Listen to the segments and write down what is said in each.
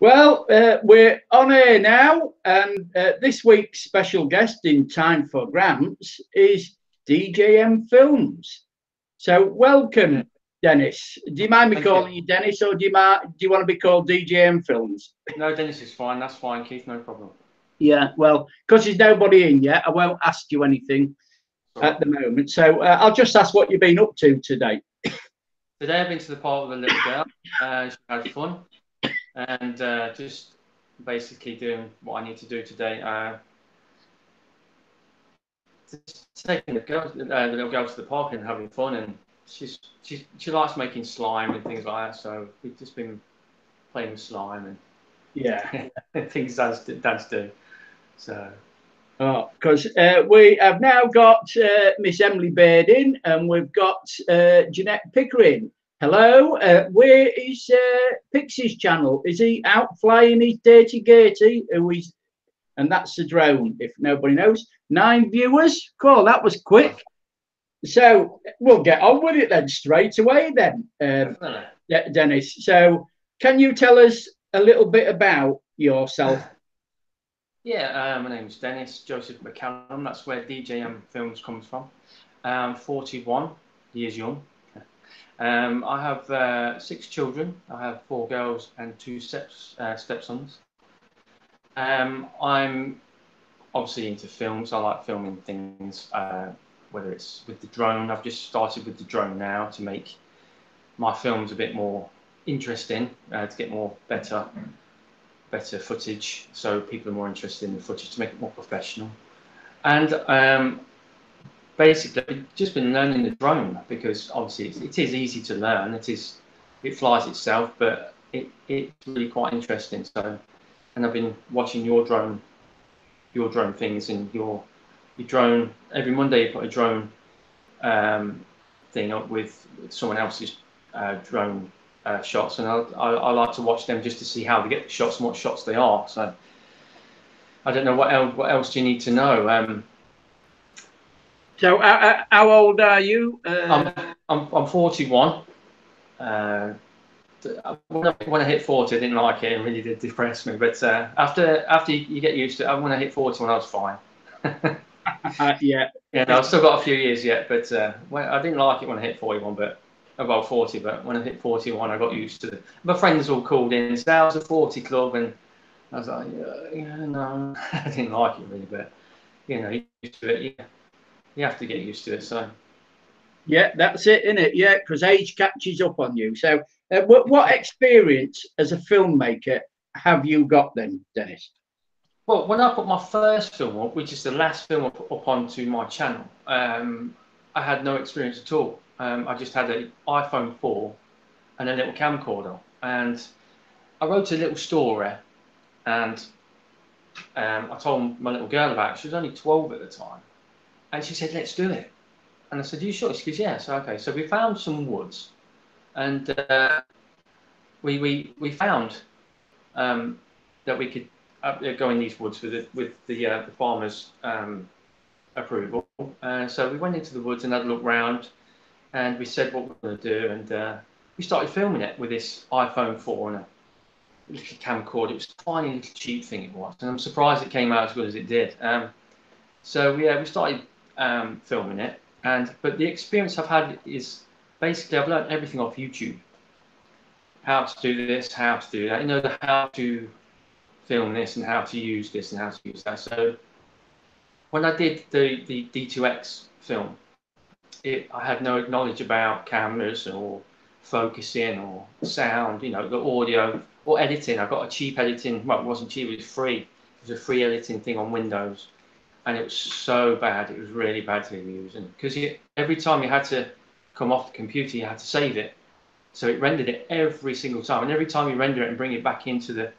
Well, we're on air now, and this week's special guest in Time for Gramps is DJM Films. So, welcome, Dennis. Do you mind me Thank you. calling you Dennis, or do you want to be called DJM Films? No, Dennis is fine. That's fine, Keith. No problem. Yeah, well, because there's nobody in yet, I won't ask you anything It's all at right. the moment. So, I'll just ask what you've been up to today. Today I've been to the park with a little girl. She had fun and just basically doing what I need to do today. Just taking the little girl to the park and having fun, and she likes making slime and things like that. So we've just been playing with slime Yeah. and things dads do. So Oh, because we have now got Miss Emily Baird in, and we've got Jeanette Pickering. Hello, where is Pixie's channel? Is he out flying his dirty Gertie? And that's the drone, if nobody knows. 9 viewers. Cool, that was quick. So we'll get on with it then straight away then, definitely. Dennis. So can you tell us a little bit about yourself? Yeah, my name's Dennis Joseph McCallum. That's where DJM Films comes from. 41 years young. I have 6 children. I have 4 girls and 2 stepsons. I'm obviously into films. I like filming things, whether it's with the drone. I've just started with the drone now to make my films a bit more interesting, to get better footage, so people are more interested in the footage to make it more professional. And basically, I've just been learning the drone because obviously it is easy to learn. It flies itself, but it's really quite interesting. So, and I've been watching your drone things, and your drone every Monday. You put a drone thing up with someone else's drone shots, and I like to watch them just to see how they get the shots and what shots they are. So I don't know what else do you need to know. So how old are you? I'm 41. Uh, when I hit 40, I didn't like it. It really did depress me. But after you get used to it, when I hit 40, when I was fine. Yeah. Yeah, no, I've still got a few years yet. But I didn't like it when I hit 41, but about 40. But when I hit 41, I got used to it. My friends all called in and said, "How's the 40 club?" And I was like, "Yeah, no, I didn't like it really." But you used to it. You have to get used to it. So. Yeah, that's it, isn't it? Yeah, because age catches up on you. So, what experience as a filmmaker have you got then, Dennis? Well, when I put my first film up, which is the last film I put up onto my channel, I had no experience at all. I just had an iPhone 4 and a little camcorder, and I wrote a little story, and I told my little girl about it. She was only 12 at the time, and she said, "Let's do it." And I said, "You sure?" She goes, "Yeah." So okay, so we found some woods, and we found that we could go in these woods with the farmers' approval. So we went into the woods and had a look round, and we said what we were going to do, and we started filming it with this iPhone 4 and a little camcorder. It was a tiny little cheap thing it was, and I'm surprised it came out as good as it did. So we started filming it, but the experience I've had is basically I've learned everything off YouTube. How to do this, how to do that. The how to film this and how to use this and how to use that. So when I did the D2X film, I had no knowledge about cameras or focusing or sound, the audio or editing. I got a cheap editing. Well, it wasn't cheap; it was free. It was a free editing thing on Windows, and it was so bad. It was really bad to use, and because every time you had to come off the computer, you had to save it. So it rendered it every single time, and every time you render it and bring it back into the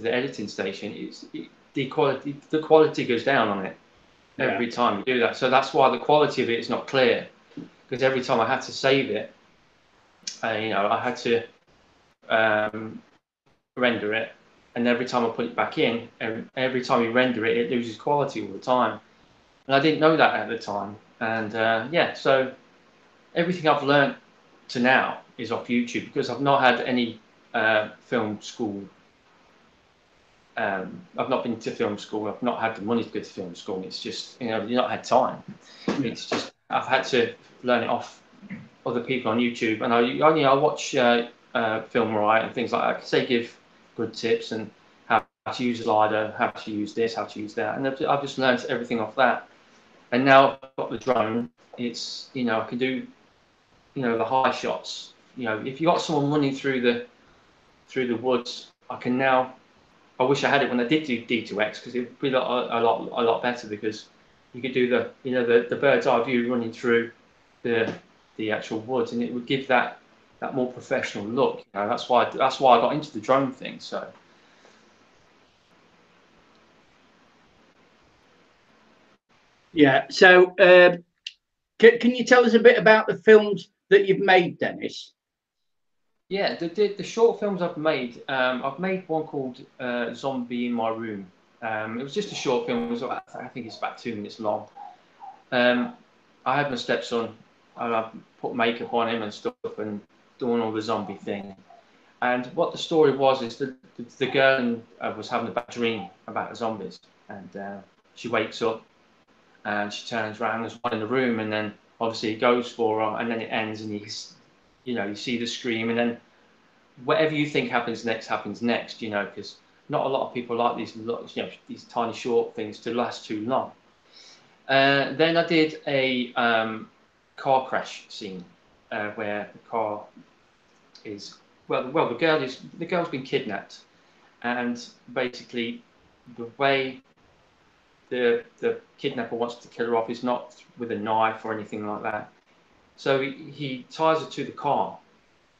editing station, the quality goes down on it every time you do that. So that's why the quality of it is not clear, because every time I had to save it, I had to render it, and every time I put it back in, every time you render it, it loses quality all the time. And I didn't know that at the time. And so everything I've learned to now is off YouTube because I've not had any film school. I've not been to film school. I've not had the money to go to film school. It's just, you know, you've not had time. Yeah. It's just, I've had to learn it off other people on YouTube, and I watch Film Right and things like that, because they give good tips and how to use a LiDAR, how to use this, how to use that, and I've just learned everything off that. And now I've got the drone. It's, you know, I can do, you know, the high shots. You know, if you got someone running through the woods, I can now. I wish I had it when I did do D2X, because it would be a lot better, because you could do the, you know, the bird's eye view running through the actual woods, and it would give that more professional look. You know, that's why I got into the drone thing. So. Yeah. So, can you tell us a bit about the films that you've made, Dennis? Yeah, the short films I've made one called Zombie in My Room. It was just a short film. It was I think it's about 2 minutes long. I had my stepson, and I put makeup on him and stuff, and doing all the zombie thing. And what the story was is that the girl was having a bad dream about the zombies, and she wakes up and she turns around, there's one in the room, and then obviously it goes for her, and then it ends, and you see the scream, and then whatever you think happens next, you know, because not a lot of people like these, you know, these tiny short things to last too long. Then I did a car crash scene where the car is, the girl's been kidnapped, and basically the way the kidnapper wants to kill her off is not with a knife or anything like that. So he ties her to the car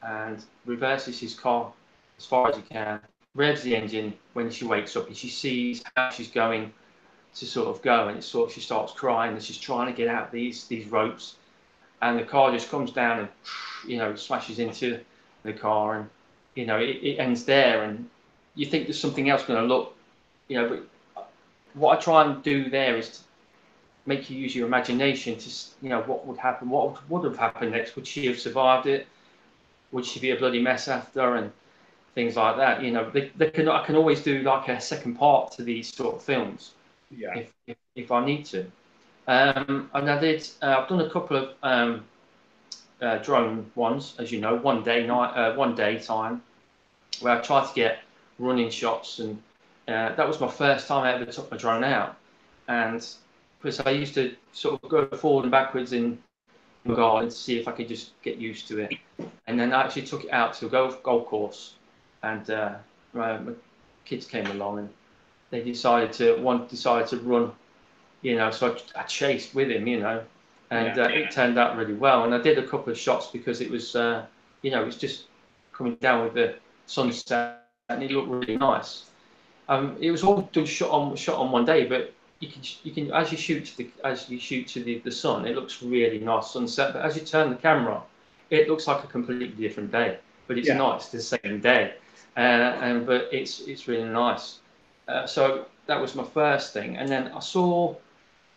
and reverses his car as far as he can, revs the engine when she wakes up, and she sees how she's going to sort of go, and she starts crying, and she's trying to get out these ropes, and the car just comes down and, you know, smashes into the car, and, you know, it ends there, and you think there's something else going to look, you know, but what I try and do there is to make you use your imagination to, you know, what would happen, what would have happened next. Would she have survived it? Would she be a bloody mess after, and things like that? You know, I can always do like a second part to these sort of films, yeah, if I need to. And I've done a couple of drone ones, as you know, one day time, where I tried to get running shots, and that was my first time I ever took my drone out, and because I used to sort of go forward and backwards in the garden to see if I could just get used to it, and then I actually took it out to a golf course, and my kids came along, and they decided to run, you know, so I chased with him, you know, and it turned out really well, and I did a couple of shots because it was, you know, it was just coming down with the sunset, and it looked really nice. It was all done shot on one day, but you can as you shoot to the sun, it looks really nice sunset. But as you turn the camera, it looks like a completely different day. But it's nice the same day, but it's really nice. So that was my first thing, and then I saw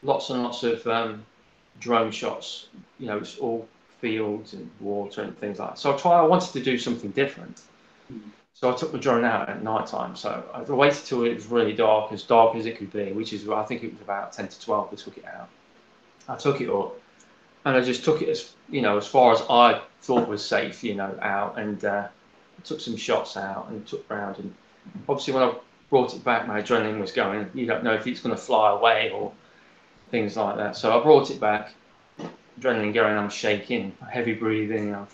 lots and lots of drone shots. You know, it's all fields and water and things like that. So I wanted to do something different. So I took the drone out at night time. So I waited till it was really dark as it could be, which is, I think it was about 10 to 12. I took it out. I took it up, and I just took it as, you know, as far as I thought was safe, you know, out, and I took some shots out and took round. And obviously, when I brought it back, my adrenaline was going. You don't know if it's going to fly away or things like that. So I brought it back, adrenaline going. I'm shaking, heavy breathing. I'm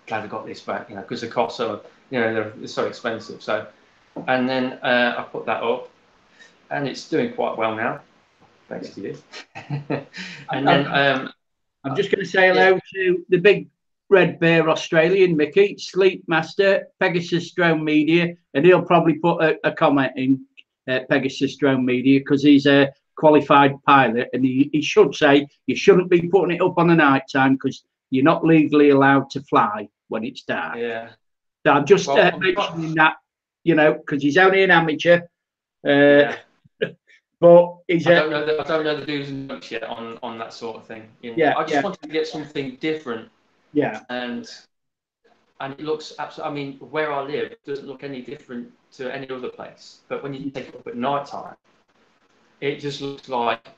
glad I got this back, you know, because the costs are, you know, they're so expensive. So, and then I put that up, and it's doing quite well now, thanks to you. And then I'm just going to say hello to the big red bear Australian Mickey, Sleep Master, Pegasus Drone Media, and he'll probably put a comment in Pegasus Drone Media, because he's a qualified pilot, and he should say you shouldn't be putting it up on the night time because you're not legally allowed to fly when it's dark. Yeah. So I'm just mentioning that, you know, because he's only an amateur. But I don't know the do's and don'ts yet on that sort of thing. You know? I just wanted to get something different. Yeah. And and it looks absolutely. I mean, where I live doesn't look any different to any other place. But when you take it up at night time, it just looks like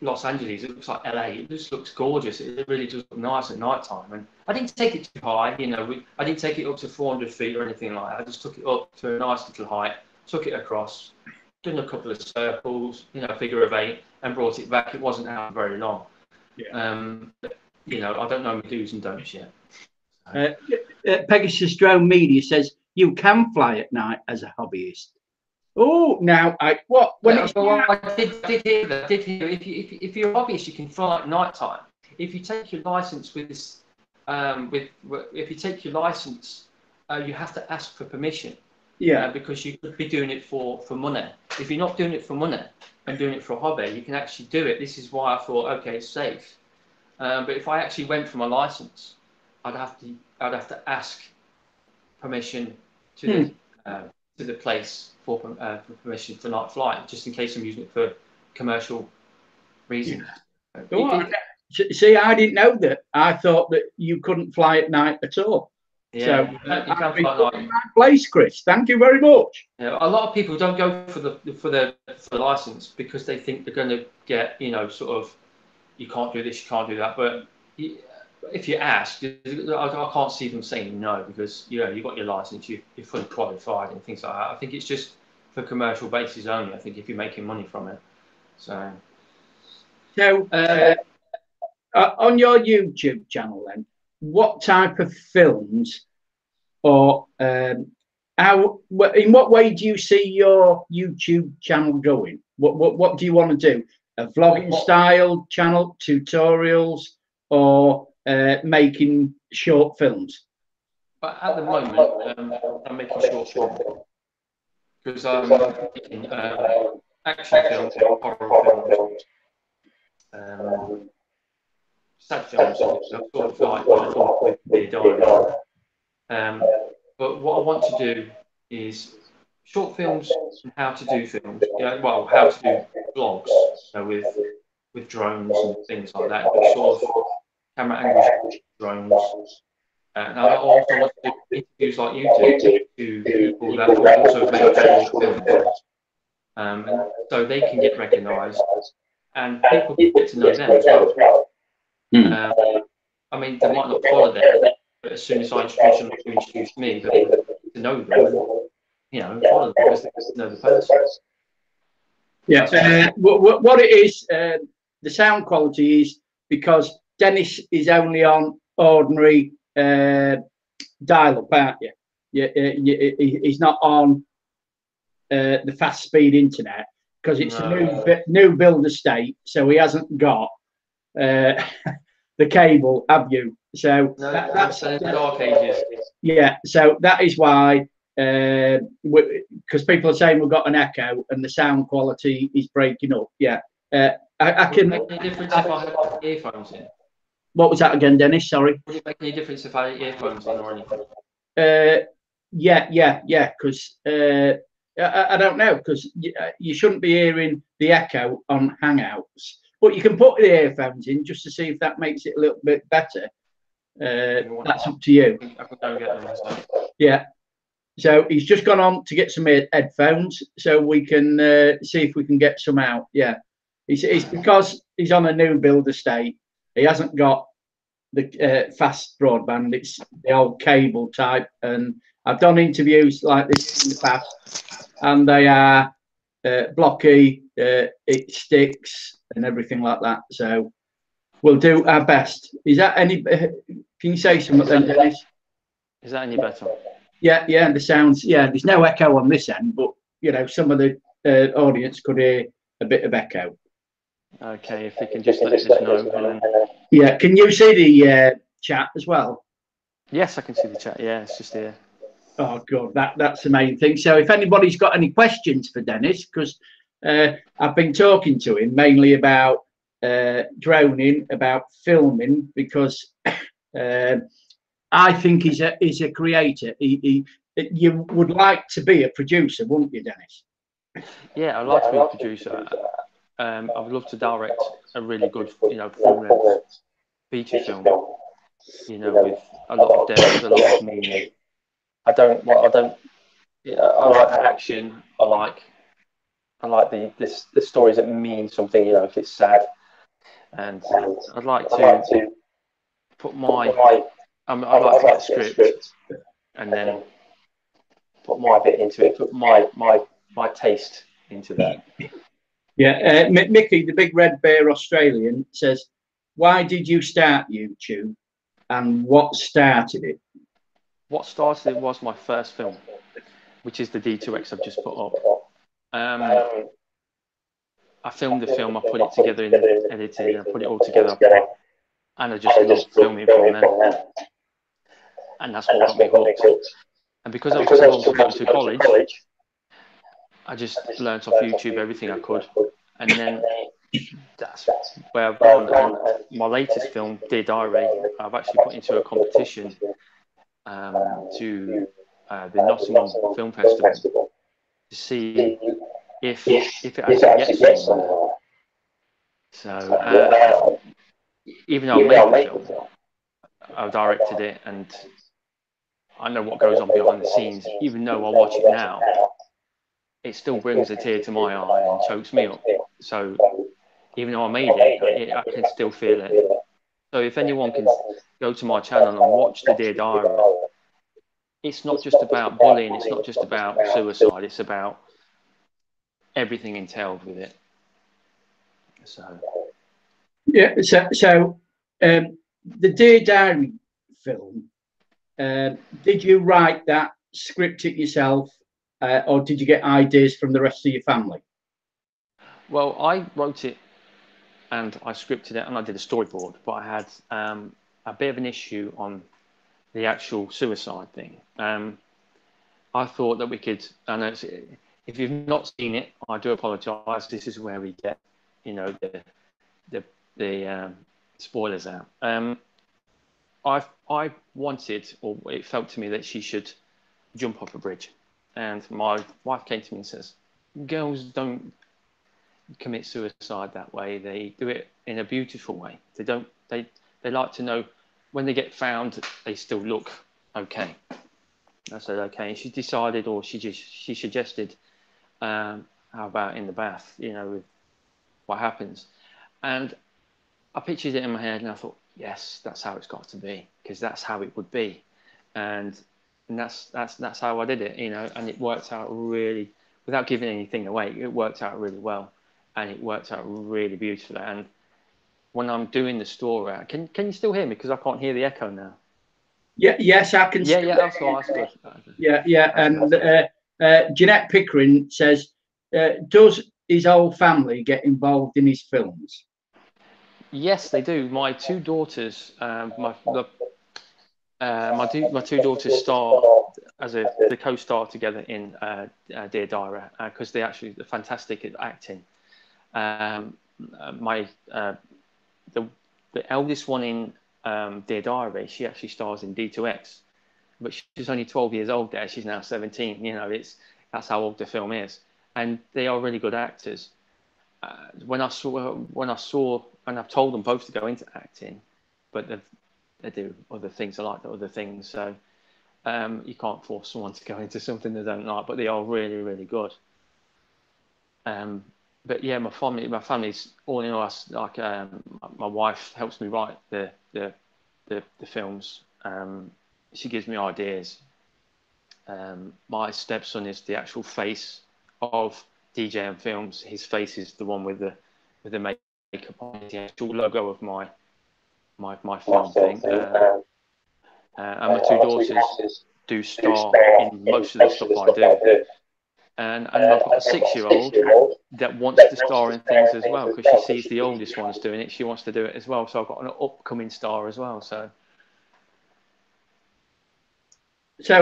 Los Angeles. It looks like LA. It just looks gorgeous. It really does look nice at night time. And I didn't take it too high. You know, I didn't take it up to 400 feet or anything like that. I just took it up to a nice little height, took it across, done a couple of circles, you know, figure of 8, and brought it back. It wasn't out very long. Yeah. But, you know, I don't know my do's and don'ts yet. Pegasus Drone Media says you can fly at night as a hobbyist. Oh, now I did hear that. If you're a hobbyist, you can fly at night time. If you take your license with this, if you take your license, you have to ask for permission. Yeah. Because you could be doing it for money. If you're not doing it for money and doing it for a hobby, you can actually do it. This is why I thought, okay, it's safe. But if I actually went for my license, I'd have to ask permission to the place for permission for night flight, just in case I'm using it for commercial reasons. Yeah. See, I didn't know that. I thought that you couldn't fly at night at all. Yeah, so you can fly at night. Place, Chris. Thank you very much. Yeah, a lot of people don't go for the license because they think they're going to get, you know, sort of, you can't do this, you can't do that. But if you ask, I can't see them saying no, because, you know, you've got your license, you're fully qualified and things like that. I think it's just for commercial basis only. I think if you're making money from it. So on your YouTube channel, then, what type of films, or in what way do you see your YouTube channel going? What do you want to do? A vlogging style channel, tutorials, or making short films? But at the moment, I'm making short films, because I'm making action films, horror films, sad films, sort of like with the diary. But what I want to do is short films on how to do films. Well, how to do vlogs, you know, with drones and things like that. But sort of camera angles, drones. And I also want to do interviews like you do to people that also make short films, and so they can get recognised and people can get to know them as well. I mean, they might not follow them, but as soon as I introduce them to introduce me, they'll get to know them, and, you know, follow them because they get to know the person. Yeah, what it is, the sound quality is because Dennis is only on ordinary dial-up, aren't you? He's not on the fast speed internet, because it's a new build estate, so he hasn't got the cable, have you? So that's the dark ages. Yeah, so that is why, because people are saying we've got an echo and the sound quality is breaking up. Yeah, I can. Would it make any difference if I had earphones in? What was that again, Dennis? Sorry. Would it make any difference if I had earphones in or anything? Yeah, because I don't know, because you shouldn't be hearing the echo on Hangouts, but you can put the earphones in just to see if that makes it a little bit better. That's up to you. I can go get them. So. Yeah. So he's just gone on to get some headphones, so we can see if we can get some out. Yeah. It's because he's on a new build estate. He hasn't got the fast broadband. It's the old cable type. And I've done interviews like this in the past, and they are blocky. It sticks and everything like that. So we'll do our best. Is that any? Can you say something then, Dennis? Is that any better? Yeah, the sounds. Yeah, there's no echo on this end, but you know, some of the audience could hear a bit of echo. Okay, if you can just let us know. Yeah, can you see the chat as well? Yes, I can see the chat. Yeah, it's just here. Oh, good. That's the main thing. So if anybody's got any questions for Dennis, because I've been talking to him mainly about droning, about filming, because I think he's a creator. You would like to be a producer, wouldn't you, Dennis? Yeah, I'd like to be a producer. I would love to direct a really good, you know, full-length feature film. you know, with a lot of depth, a lot of meaning. I like the action. I like the stories that mean something. You know, if it's sad, and I'd like to put my I'd like to get a script and then put my bit into it, put my taste into that. Yeah, Mickey, the big red bear Australian, says, "Why did you start YouTube, and what started it?" What started it was my first film, which is the D2X I've just put up. I filmed the film, I put it together in editing, and I put it all together, and I just loved filming from then. And that's what got me hooked. And because I was too old to go to college, I just learnt off YouTube everything I could. And then that's where I've gone. And my latest film, Dear Diary, I've actually put into a competition to the Nottingham Film Festival to see if it actually gets somewhere. So even though I made the film, I directed it, and I know what goes on behind the scenes. Even though I watch it now, it still brings a tear to my eye and chokes me up. So even though I made it, I can still feel it. So if anyone can go to my channel and watch the Dear Diary, it's not just about bullying, it's not just about suicide, it's about everything entailed with it. So yeah, so the Dear Diary film, did you write that, script it yourself, or did you get ideas from the rest of your family? Well, I wrote it and I scripted it and I did a storyboard, but I had a bit of an issue on the actual suicide thing. I thought that we could, and if you've not seen it, I do apologise. This is where we get, you know, the spoilers out. I wanted, or it felt to me that she should jump off a bridge, and my wife came to me and says, "Girls don't commit suicide that way. They do it in a beautiful way. They don't. They like to know when they get found, they still look okay." I said, "Okay." And she decided, or she suggested, how about in the bath? You know, with what happens, and I pictured it in my head, and I thought, yes, that's how it's got to be, because that's how it would be, and that's how I did it, you know, and it worked out really, without giving anything away, it worked out really well, and it worked out really beautifully. And when I'm doing the story, can you still hear me? Because I can't hear the echo now. Yeah, yes, I can. Yeah, that's good. Yeah. And Jeanette Pickering says, does his whole family get involved in his films? Yes, they do. My two daughters, my two daughters star as the co-star together in Dear Diary, because they're fantastic at acting. The eldest one in Dear Diary, she actually stars in D2X, but she's only 12 years old there. She's now 17. You know, that's how old the film is, and they are really good actors. When I saw, and I've told them both to go into acting, but they do other things. I like the other things, so you can't force someone to go into something they don't like. But they are really, really good. But yeah, my family's all in all. Like my wife helps me write the films. She gives me ideas. My stepson is the actual face of DJM Films. His face is the one with the makeup on, the actual logo of my film thing. And my two daughters do star in most of the stuff I do. And I've got a 6-year-old that wants to star in things as well, because she sees the oldest ones doing it. She wants to do it as well. So I've got an upcoming star as well. So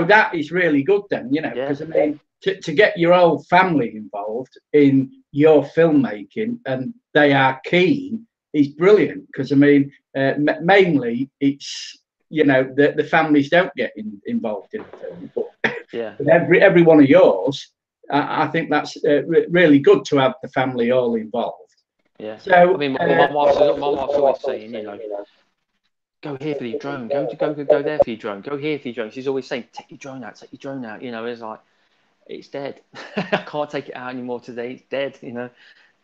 that is really good then, you know, because I mean, to get your whole family involved in your filmmaking and they are keen is brilliant, because I mean, mainly it's, you know, the families don't get involved in the film, but every one of yours, I think that's really good to have the family all involved. Yeah. So I mean, my wife's always saying, you know, go here for your drone, go there for your drone, go here for your drone. She's always saying, take your drone out, take your drone out. You know, it's like, it's dead. I can't take it out anymore today. It's dead. You know,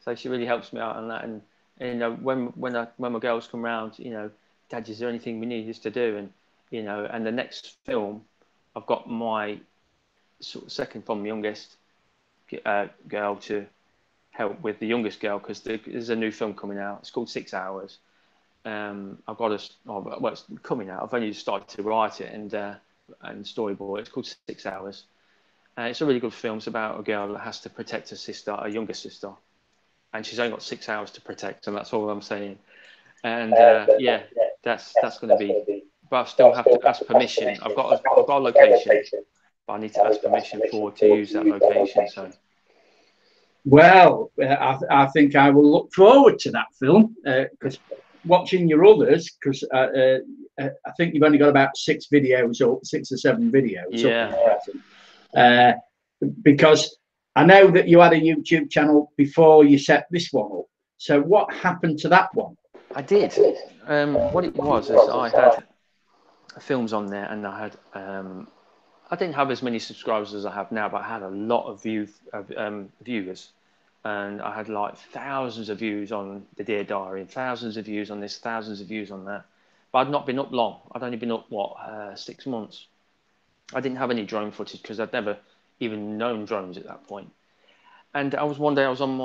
so she really helps me out on that. And you know, when my girls come round, you know, Dad, is there anything we need us to do? And you know, and the next film, I've got my sort of second from youngest girl to help with the youngest girl, because there's a new film coming out. It's called 6 Hours. I've got well, it's coming out. I've only just started to write it and storyboard. It's called 6 Hours. It's a really good film. It's about a girl that has to protect her sister, her younger sister, and she's only got 6 hours to protect, and that's all I'm saying. And yeah, that's going to be. But I still have to ask permission. I've got a location, but I need to ask permission to use that location. So. Well, I think I will look forward to that film, because watching your others, because I think you've only got about 6 videos or 6 or 7 videos. Yeah. Because I know that you had a YouTube channel before you set this one up. So what happened to that one? I did. What it was is I had films on there, and I had I didn't have as many subscribers as I have now, but I had a lot of viewers, and I had like thousands of views on the Dear Diary, and thousands of views on this, thousands of views on that. But I'd not been up long. I'd only been up 6 months. I didn't have any drone footage because I'd never even known drones at that point. And one day I was on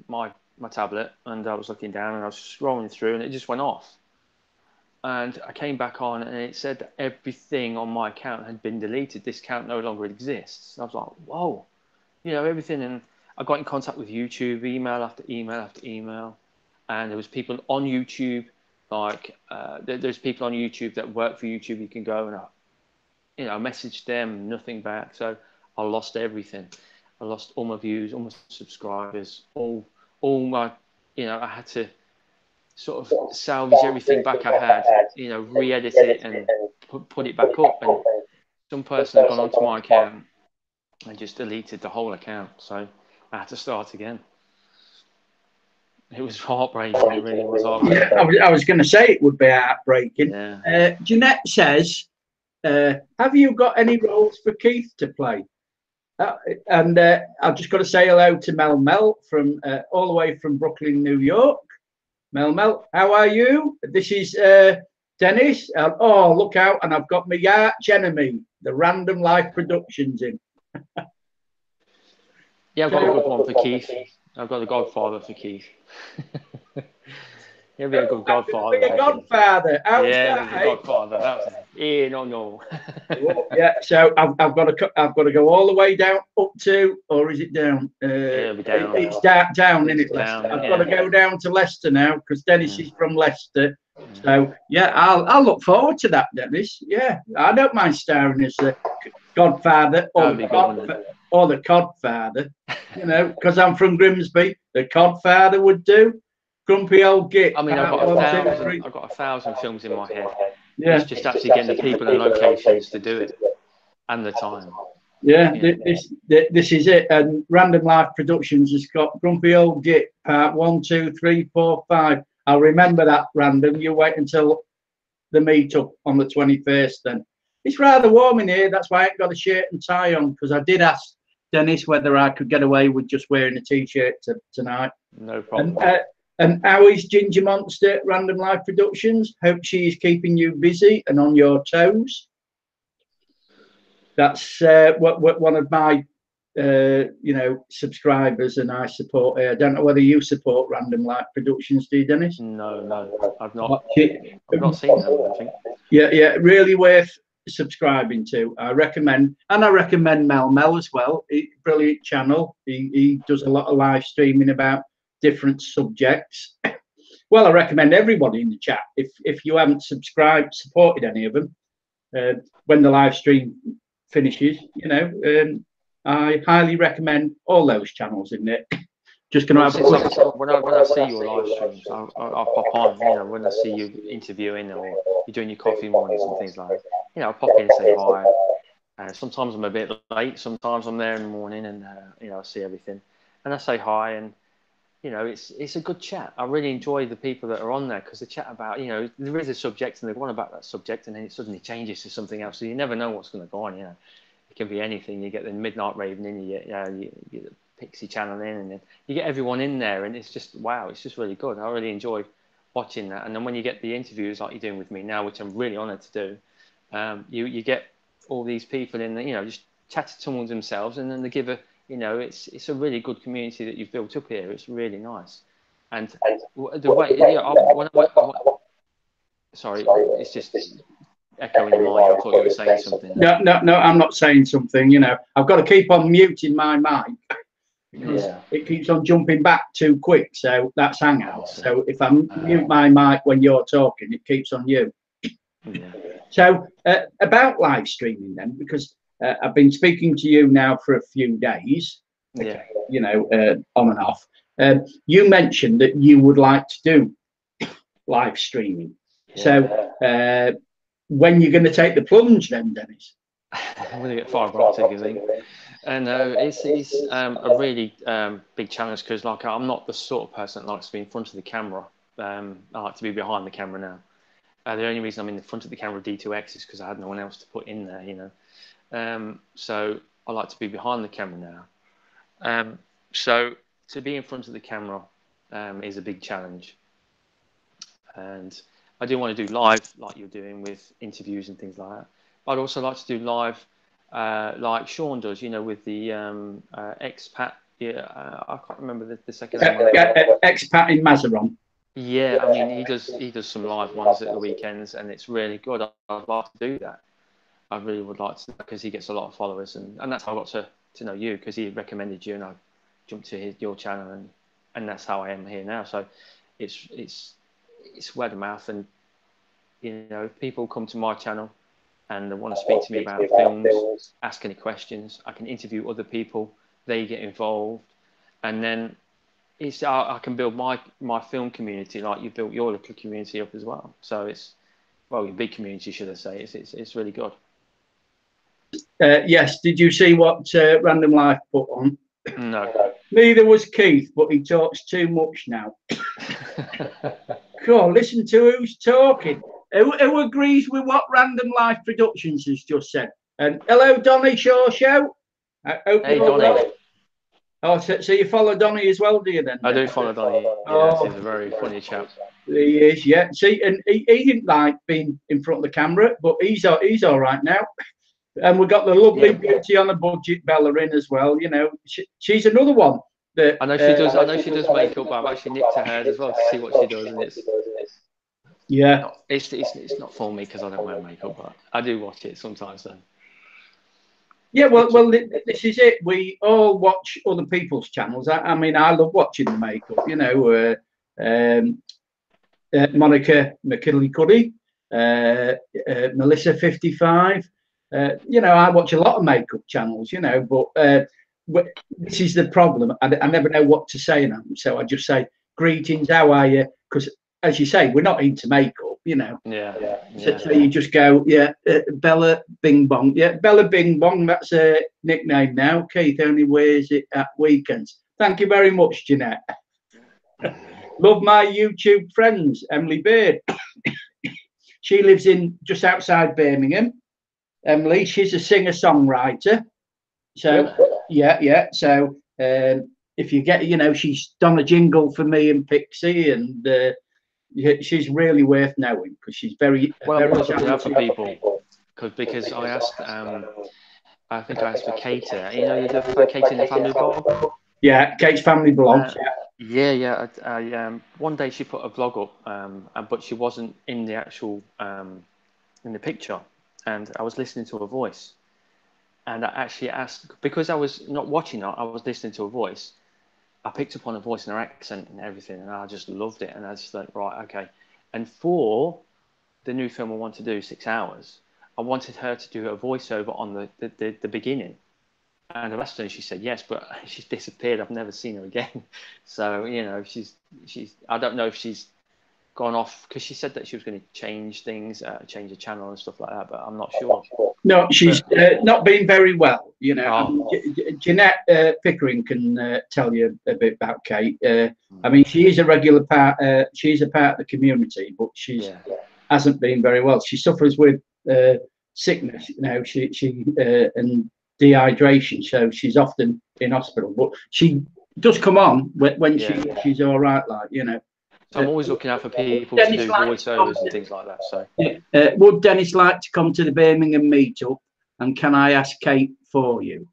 my tablet, and I was looking down, and I was scrolling through, and it just went off. And I came back on, and it said that everything on my account had been deleted. This account no longer exists. I was like, whoa, you know, everything. And I got in contact with YouTube, email after email after email. And there was people on YouTube, like there's people on YouTube that work for YouTube. You can go and, you know, message them, nothing back. So I lost everything. I lost all my views, all my subscribers, all my, you know, I had to sort of salvage everything back I had, you know, re-edit it and put it back up. And some person had gone onto my account and just deleted the whole account. So I had to start again. It was heartbreaking. It really was heartbreaking. Yeah, I was going to say it would be heartbreaking. Yeah. Jeanette says, have you got any roles for Keith to play? And I've just got to say hello to Mel from all the way from Brooklyn, New York. Mel, how are you? This is Dennis. Oh, look out. And I've got my arch enemy, the Random Life Productions in. Yeah, I've got a good one for Keith. I've got a godfather for Keith. He'll be a good godfather. Be a godfather. Yeah, a godfather. That's it. No. Yeah, so I've got to go all the way down up to, or is it down? It'll be down. It's down, isn't it, Leicester? I've got to go down to Leicester now because Dennis is from Leicester. So yeah, I'll look forward to that, Dennis. Yeah, I don't mind starring as the godfather or the codfather. You know, because I'm from Grimsby, the codfather would do. Grumpy old git. I mean, I've got 1,000 films in my head. Yeah. It's just actually getting the people and locations to do it, and the time. Yeah, this is it. And Random Life Productions has got Grumpy Old Git part 1, 2, 3, 4, 5. I'll remember that, Random. You wait until the meet-up on the 21st then. It's rather warm in here. That's why I ain't got a shirt and tie on, because I did ask Dennis whether I could get away with just wearing a T-shirt tonight. No problem. And how is Ginger Monster Random Life Productions? Hope she is keeping you busy and on your toes. That's one of my, subscribers, and I support her. I don't know whether you support Random Life Productions, do you, Dennis? No, I've not seen that, I think. Yeah, really worth subscribing to. I recommend Mel as well. Brilliant channel. He does a lot of live streaming about different subjects. Well, I recommend everybody in the chat, if you haven't supported any of them, when the live stream finishes, I highly recommend all those channels in there. Just gonna have a look. When I see your live streams, I'll pop on. When I see you interviewing or you're doing your coffee mornings and things like that, I'll pop in and say hi. Sometimes I'm a bit late. Sometimes I'm there in the morning, and I see everything, and I say hi. And you know, it's a good chat. I really enjoy the people that are on there because they chat about, you know, there is a subject and they go on about that subject and then it suddenly changes to something else. So you never know what's going to go on, you know. It can be anything. You get the Midnight Raven in, you get the Pixie channel in, and then you get everyone in there, and it's just, wow, it's just really good. I really enjoy watching that. And then when you get the interviews like you're doing with me now, which I'm really honoured to do, you get all these people in, you know, just chatting amongst themselves, and then they give a, you know, it's a really good community that you've built up here. It's really nice. And the way, sorry, it's just echoing in my ear. I thought you were saying something. No, I'm not saying something. You know, I've got to keep on muting my mic because it keeps on jumping back too quick. So that's Hangout. So if I mute my mic when you're talking, it keeps on you. Yeah. So about live streaming then, because I've been speaking to you now for a few days. Yeah. You know, on and off. You mentioned that you would like to do live streaming. Yeah. So when you're going to take the plunge then, Dennis? I'm going to get fibre optic, I think. And it's a really big challenge because, like, I'm not the sort of person that likes to be in front of the camera. I like to be behind the camera now. The only reason I'm in the front of the camera D2X is because I had no one else to put in there, you know. So I like to be behind the camera now. So to be in front of the camera is a big challenge. And I do want to do live like you're doing with interviews and things like that. I'd also like to do live like Sean does, you know, with the expat. Yeah, I can't remember the second name. Expat in Mazaron. Yeah, I mean, he does some live ones at the weekends, and it's really good. I'd like to do that. I really would like to, because he gets a lot of followers, and that's how I got to know you, because he recommended you, and I jumped to your channel, and that's how I am here now. So it's word of mouth, and you know, if people come to my channel and they want to speak to me about films, ask any questions, I can interview other people, they get involved, and then I can build my film community like you built your little community up as well. So it's, well, your big community, should I say. It's really good. Yes, did you see what Random Life put on? No. Neither was Keith, but he talks too much now. Cool, listen to who's talking. Who agrees with what Random Life Productions has just said? Hello, Donny Shaw Show. Hey, Donny. Oh, so you follow Donny as well, do you then? I do follow Donny. Yes, he's a very funny chap. He is, yeah. See, and he didn't like being in front of the camera, but he's all right now. And we've got the lovely beauty on a budget, Bella, in as well. You know, she's another one that I know she does. I know she does makeup, but I've actually nipped her hairs as well to see what she does, and it's not for me because I don't wear makeup, but I do watch it sometimes. Though. Yeah, well, this is it. We all watch other people's channels. I mean, I love watching the makeup. You know, Monica McKinley-Cuddy, Melissa 55. You know, I watch a lot of makeup channels. You know, but this is the problem. I never know what to say now, so I just say greetings. How are you? Because, as you say, we're not into makeup. You know. Yeah. So you just go, Bella Bing Bong. Yeah, Bella Bing Bong, that's a nickname now. Keith only wears it at weekends. Thank you very much, Jeanette. Love my YouTube friends, Emily Beard. She lives in just outside Birmingham. Emily, she's a singer-songwriter. So, yeah. So if you get, you know, she's done a jingle for me and Pixie, and she's really worth knowing because she's very for people. Because I asked, I think I asked for Kate. You know, you do for Kate in the family blog. Yeah, Kate's family blog. One day she put a vlog up, but she wasn't in the actual in the picture, and I was listening to her voice, and I actually asked, because I was not watching her, I was listening to her voice. I picked up on her voice and her accent and everything, and I just loved it. And I was just like, right, okay. And for the new film I want to do, 6 hours, I wanted her to do a voiceover on the beginning. And I asked her, and she said yes, but she's disappeared. I've never seen her again. So, you know, she's I don't know if she's gone off, because she said that she was going to change things, change the channel and stuff like that, but I'm not sure. No, she's not been very well. You know, I mean, Jeanette Pickering can tell you a bit about Kate. I mean, she is a regular part. She's a part of the community, but she hasn't been very well. She suffers with sickness. You know, she and dehydration, so she's often in hospital. But she does come on when she's all right, like, you know. So I'm always looking out for people to do voiceovers and things like that. So would Dennis like to come to the Birmingham meetup? And can I ask Kate for you?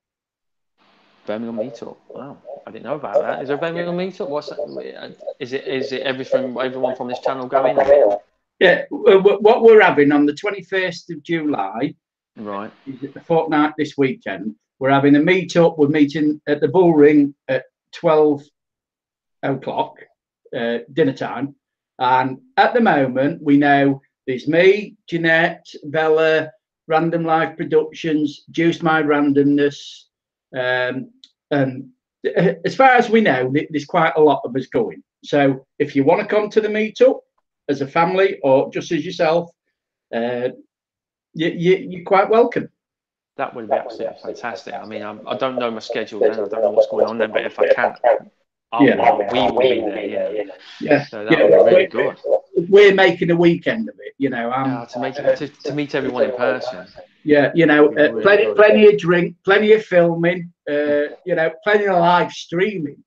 Birmingham meetup. Wow, I didn't know about that. Is there a Birmingham meetup? What's that? Is it everyone from this channel going? Yeah, what we're having on the 21st of July, right? Is it the fortnight this weekend? We're having a meetup. We're meeting at the Bull Ring at 12 o'clock, dinner time. And at the moment, we know there's me, Jeanette, Bella, Random Life Productions, Juice My Randomness. And as far as we know, there's quite a lot of us going. So if you want to come to the meetup as a family or just as yourself, you're quite welcome. That would be absolutely fantastic. I mean, I don't know my schedule then. I don't know what's going on then, but if I can, we will be there. Yeah. So that would be really good. We're making a weekend of it, you know. To meet everyone in person. Yeah, you know, plenty of drink, plenty of filming, you know, plenty of live streaming.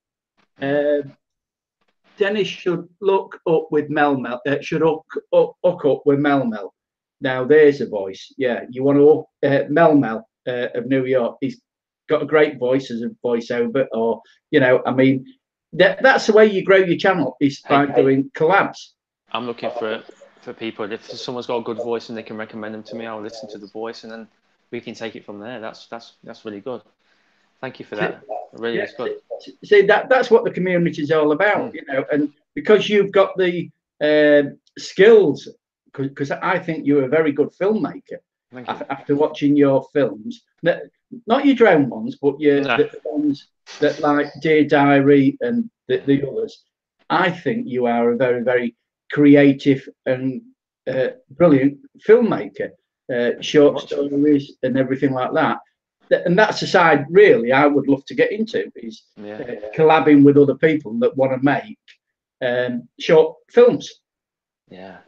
Dennis should look up with Mel. Should hook up with Mel. Now there's a voice. Yeah, you want to Mel of New York. He's got a great voice as a voiceover, or you know, I mean, that's the way you grow your channel is by doing collabs. I'm looking for people. If someone's got a good voice and they can recommend them to me, I'll listen to the voice and then we can take it from there. That's really good. Thank you for that. It really is good. See, that's what the community is all about, you know, and because you've got the skills, because I think you're a very good filmmaker. After watching your films, not your drone ones, but the ones that like Dear Diary and the others, I think you are a very, very creative and brilliant filmmaker. Short stories and everything like that. And that's a side really I would love to get into, is collabing with other people that want to make short films. Yeah,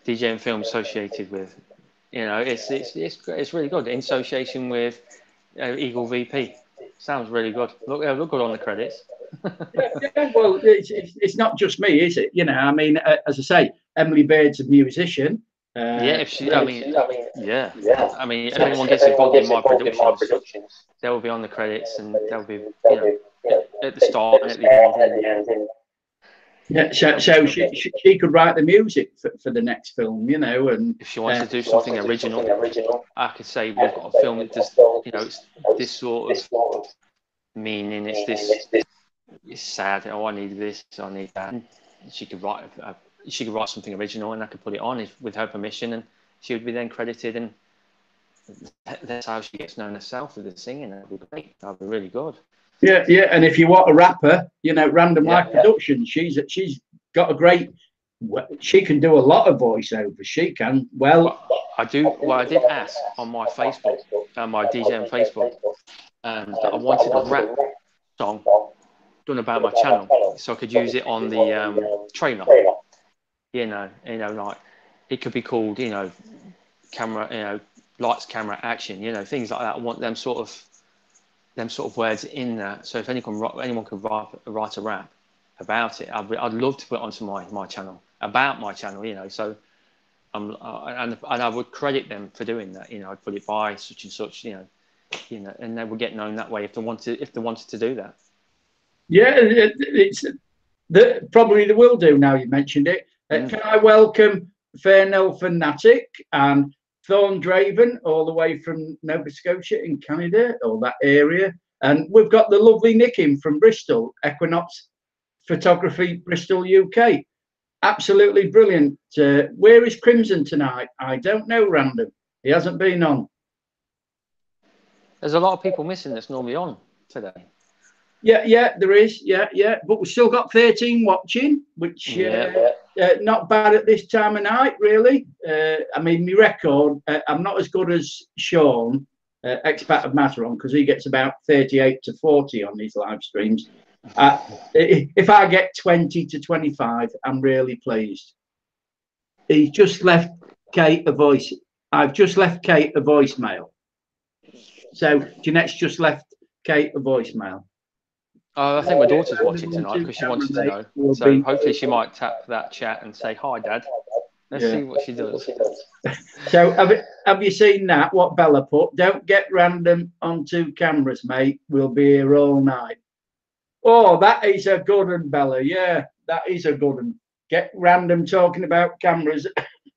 DJM Films associated with, you know, it's really good in association with Eaglevp. Sounds really good. Look good on the credits. Well, it's not just me, is it? You know, I mean, as I say, Emily Baird's a musician. If anyone gets involved in my productions, they'll be on the credits and they'll be, you know, at the start and at the end. Yeah, so she could write the music for the next film, you know, and if she wants to do something original, I could say we've got a film that does, you know, it's this sort of meaning, it's this, it's sad. Oh, I need this, I need that. And she could write something original, and I could put it on with her permission, and she would be then credited, and that's how she gets known herself with the singing. That'd be great. That'd be really good. Yeah, and if you want a rapper, you know, Random Life Productions, she's got a great. She can do a lot of voiceovers. She can. Well, I did ask on my Facebook, my DJM Facebook, that I wanted a rap song done about my channel, so I could use it on the trailer. You know, like it could be called, you know, camera, you know, lights, camera, action. You know, things like that. I want them sort of words in that. So if anyone could write a rap about it, I'd love to put it onto my channel, about my channel, you know. So and I would credit them for doing that. You know, I'd put it by such and such, you know, and they would get known that way if they wanted to do that. Yeah, it's probably they will do now you mentioned it. Can I welcome Fairnell Fanatic and Thorn Draven, all the way from Nova Scotia in Canada, or that area. And we've got the lovely Nick from Bristol, Equinox Photography, Bristol, UK. Absolutely brilliant. Where is Crimson tonight? I don't know, Random. He hasn't been on. There's a lot of people missing that's normally on today. Yeah, there is. Yeah. But we've still got 13 watching, which not bad at this time of night, really. I mean, my record, I'm not as good as Sean, expat of Mazaron, because he gets about 38 to 40 on these live streams. If I get 20 to 25, I'm really pleased. He's just left Kate a voice. I've just left Kate a voicemail. So Jeanette's just left Kate a voicemail. Oh, I think my daughter's watching tonight because she wants to know. So hopefully she might tap that chat and say, "Hi, Dad." Let's see what she does. So have you seen that? What Bella put? Don't get random on 2 cameras, mate. We'll be here all night. Oh, that is a good one, Bella. Yeah, that is a good one. Get random talking about cameras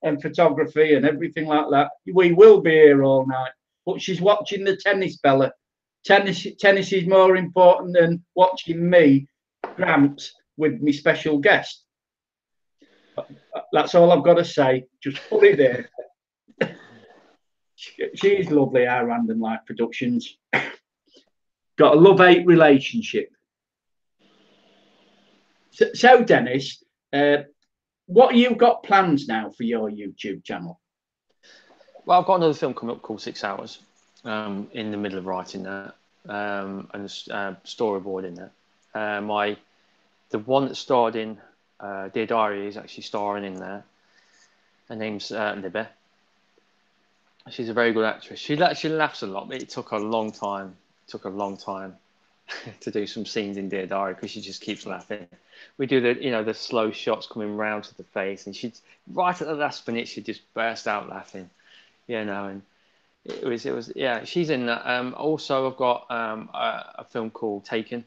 and photography and everything like that. We will be here all night. But she's watching the tennis, Bella. Tennis is more important than watching me, Gramps, with my special guest. That's all I've got to say. Just put it there. She's lovely, our Random Life Productions. Got a love-hate relationship. So Dennis, what have you got plans now for your YouTube channel? Well, I've got another film coming up called 6 Hours. In the middle of writing that, and storyboarding that. The one that starred in Dear Diary is actually starring in there. Her name's Libby. She's a very good actress. She laughs a lot, but it took her a long time. To do some scenes in Dear Diary because she just keeps laughing. We do the slow shots coming round to the face, and she'd right at the last minute she'd just burst out laughing, and it was yeah. She's in that. Also, I've got a film called Taken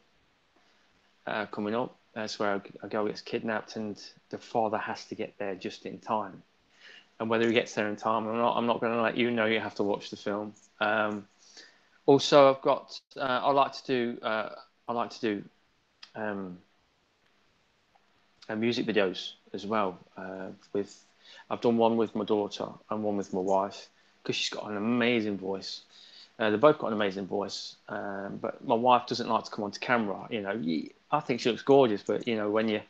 coming up. That's where a girl gets kidnapped, and the father has to get there just in time. And whether he gets there in time or not, I'm not going to let you know. You have to watch the film. Also, I've got. I like to do music videos as well. I've done one with my daughter and one with my wife because she's got an amazing voice. They both got an amazing voice, but my wife doesn't like to come onto camera. I think she looks gorgeous, but when you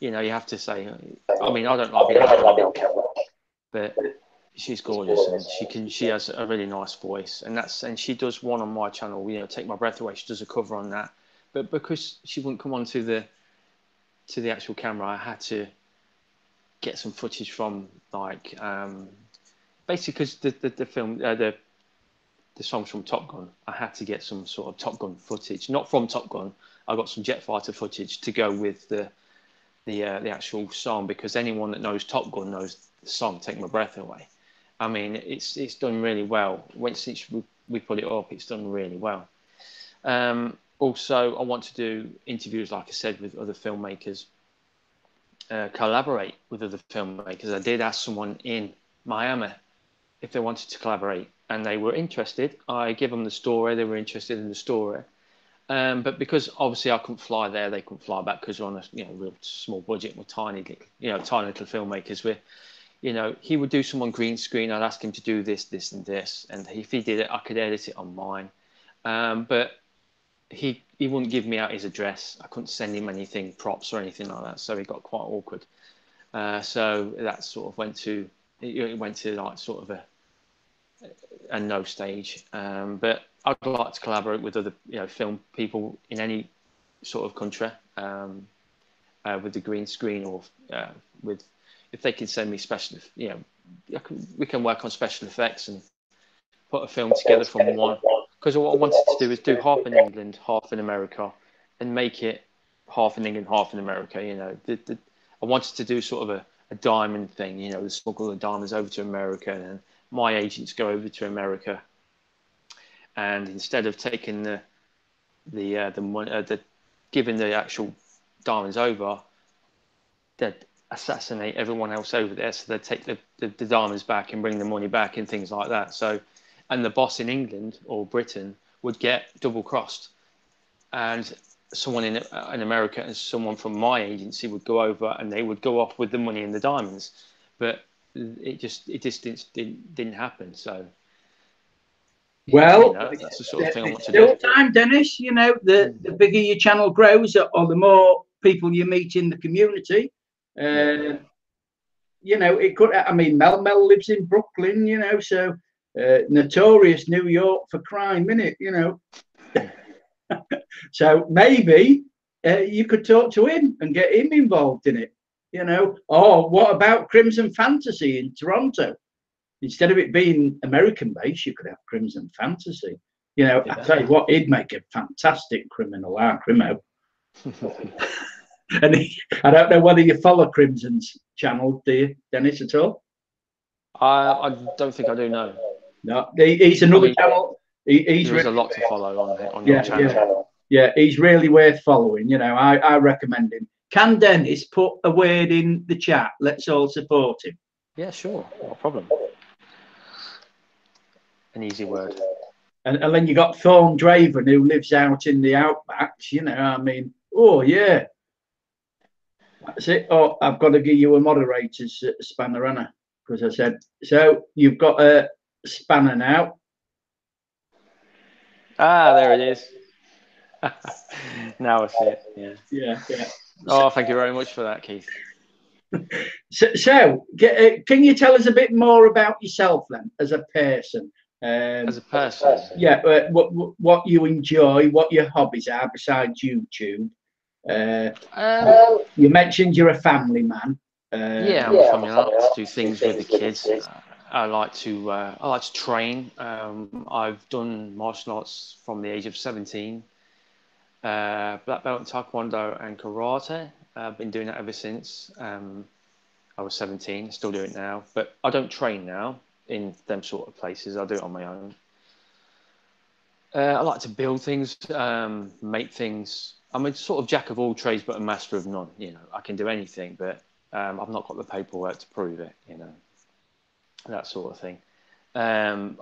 have to say. I mean, I don't like being on camera, but she's gorgeous and she has a really nice voice, and she does one on my channel. Take My Breath Away. She does a cover on that, but because she wouldn't come onto the actual camera, I had to get some footage from basically because the film the songs from Top Gun. I had to get some sort of Top Gun footage, not from Top Gun. I got some jet fighter footage to go with the actual song, because anyone that knows Top Gun knows the song Take My Breath Away. I mean, it's done really well. Since we put it up, it's done really well. Also, I want to do interviews, like I said, with other filmmakers, collaborate with other filmmakers. I did ask someone in Miami if they wanted to collaborate, and they were interested. I give them the story. They were interested in the story. But because obviously I couldn't fly there, they couldn't fly back because we're on a real small budget. We're tiny little filmmakers. He would do some on green screen. I'd ask him to do this, and this, and if he did it, I could edit it on mine. But he wouldn't give me out his address. I couldn't send him anything, props or anything like that. So it got quite awkward. So that sort of went to like sort of a no stage. But I'd like to collaborate with other film people in any sort of country with the green screen, or with, if they can send me special, we can work on special effects and put a film together from one. Because what I wanted to do is do half in England, half in America, and make it half in England, half in America. I wanted to do sort of a diamond thing, the smuggle the diamonds over to America, and then my agents go over to America, and instead of taking the money, giving the actual diamonds over, they'd assassinate everyone else over there. So they'd take the diamonds back and bring the money back and things like that. So, and the boss in England or Britain would get double crossed, and someone in America and someone from my agency would go over and they would go off with the money and the diamonds, but it just didn't happen. So well, that's the sort of thing I want to do. do. Time, Dennis. The bigger your channel grows, or the more people you meet in the community. It could. I mean, Mel lives in Brooklyn. So Notorious New York for crime, innit? You know. So maybe you could talk to him and get him involved in it. You know. Or what about Crimson Fantasy in Toronto? Instead of it being American based, you could have Crimson Fantasy. You know, I tell you what, he'd make a fantastic criminal, our Crimo. And I don't know whether you follow Crimson's channel, do you, Dennis, at all? I don't think I do know. No, he's another channel. He's there's really, a lot to follow on your channel. Yeah, he's really worth following. You know, I recommend him. Can Dennis put a word in the chat? Let's all support him. Yeah, sure, no problem. An easy word. And then you got Thorn Draven, who lives out in the outbacks. You know, I mean, oh yeah, that's it. Oh, I've got to give you a moderator's spanner, Anna, because I said so. You've got a spanner now. Ah, there it is. Now I see it. Yeah. Yeah. Oh, thank you very much for that, Keith. So can you tell us a bit more about yourself then, as a person? As a person, yeah. What you enjoy, what your hobbies are besides YouTube. You mentioned you're a family man. Yeah, I'm a family man. I like to do things with the kids. I like to train. I've done martial arts from the age of 17. Black belt in Taekwondo and karate. I've been doing that ever since I was 17. Still do it now, but I don't train now in them sort of places. I do it on my own. I like to build things, make things. I'm a sort of jack of all trades, but a master of none. You know, I can do anything, but I've not got the paperwork to prove it. You know, that sort of thing. I've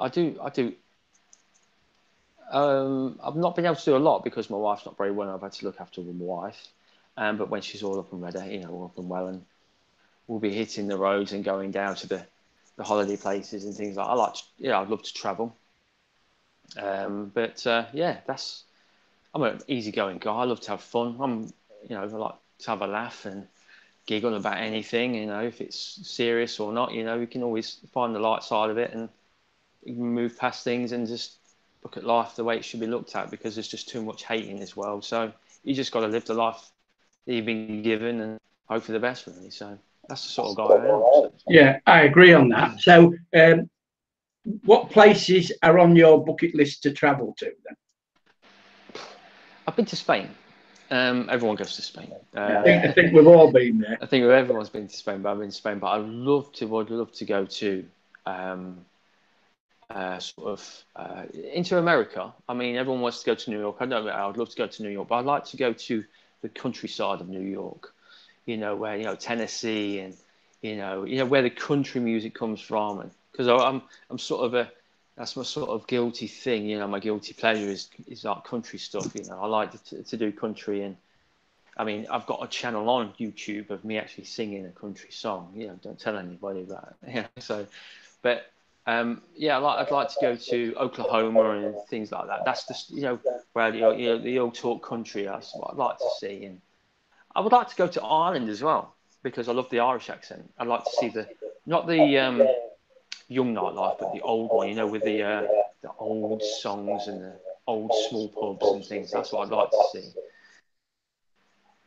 not been able to do a lot because my wife's not very well. I've had to look after my wife. But when she's all up and ready, you know, all up and well, and we'll be hitting the roads and going down to the holiday places and things like that. I'd love to travel. I'm an easygoing guy. I love to have fun. I like to have a laugh and giggle about anything. You know, if it's serious or not, you know, we can always find the light side of it and move past things and just look at life the way it should be looked at, because there's just too much hate in this world. So you just got to live the life that you've been given and hope for the best, really. So that's the sort of guy I am. So. Yeah, I agree on that. So what places are on your bucket list to travel to then? I've been to Spain. Everyone goes to Spain. I think we've all been there. I think everyone's been to Spain, but I've been to Spain. But I'd love to go to into America. I mean, everyone wants to go to New York. I'd love to go to New York, but I'd like to go to the countryside of New York. You know, where Tennessee and you know where the country music comes from, and because I'm sort of that's my sort of guilty thing. You know, my guilty pleasure is like country stuff. You know, I like to do country, and I mean, I've got a channel on YouTube of me actually singing a country song. You know, don't tell anybody about it. Yeah, so, but I'd like to go to Oklahoma and things like that. That's just where the old talk country. That's what I'd like to see, and I would like to go to Ireland as well because I love the Irish accent. I'd like to see not the young nightlife, but the old one, with the old songs and the old small pubs and things. That's what I'd like to see.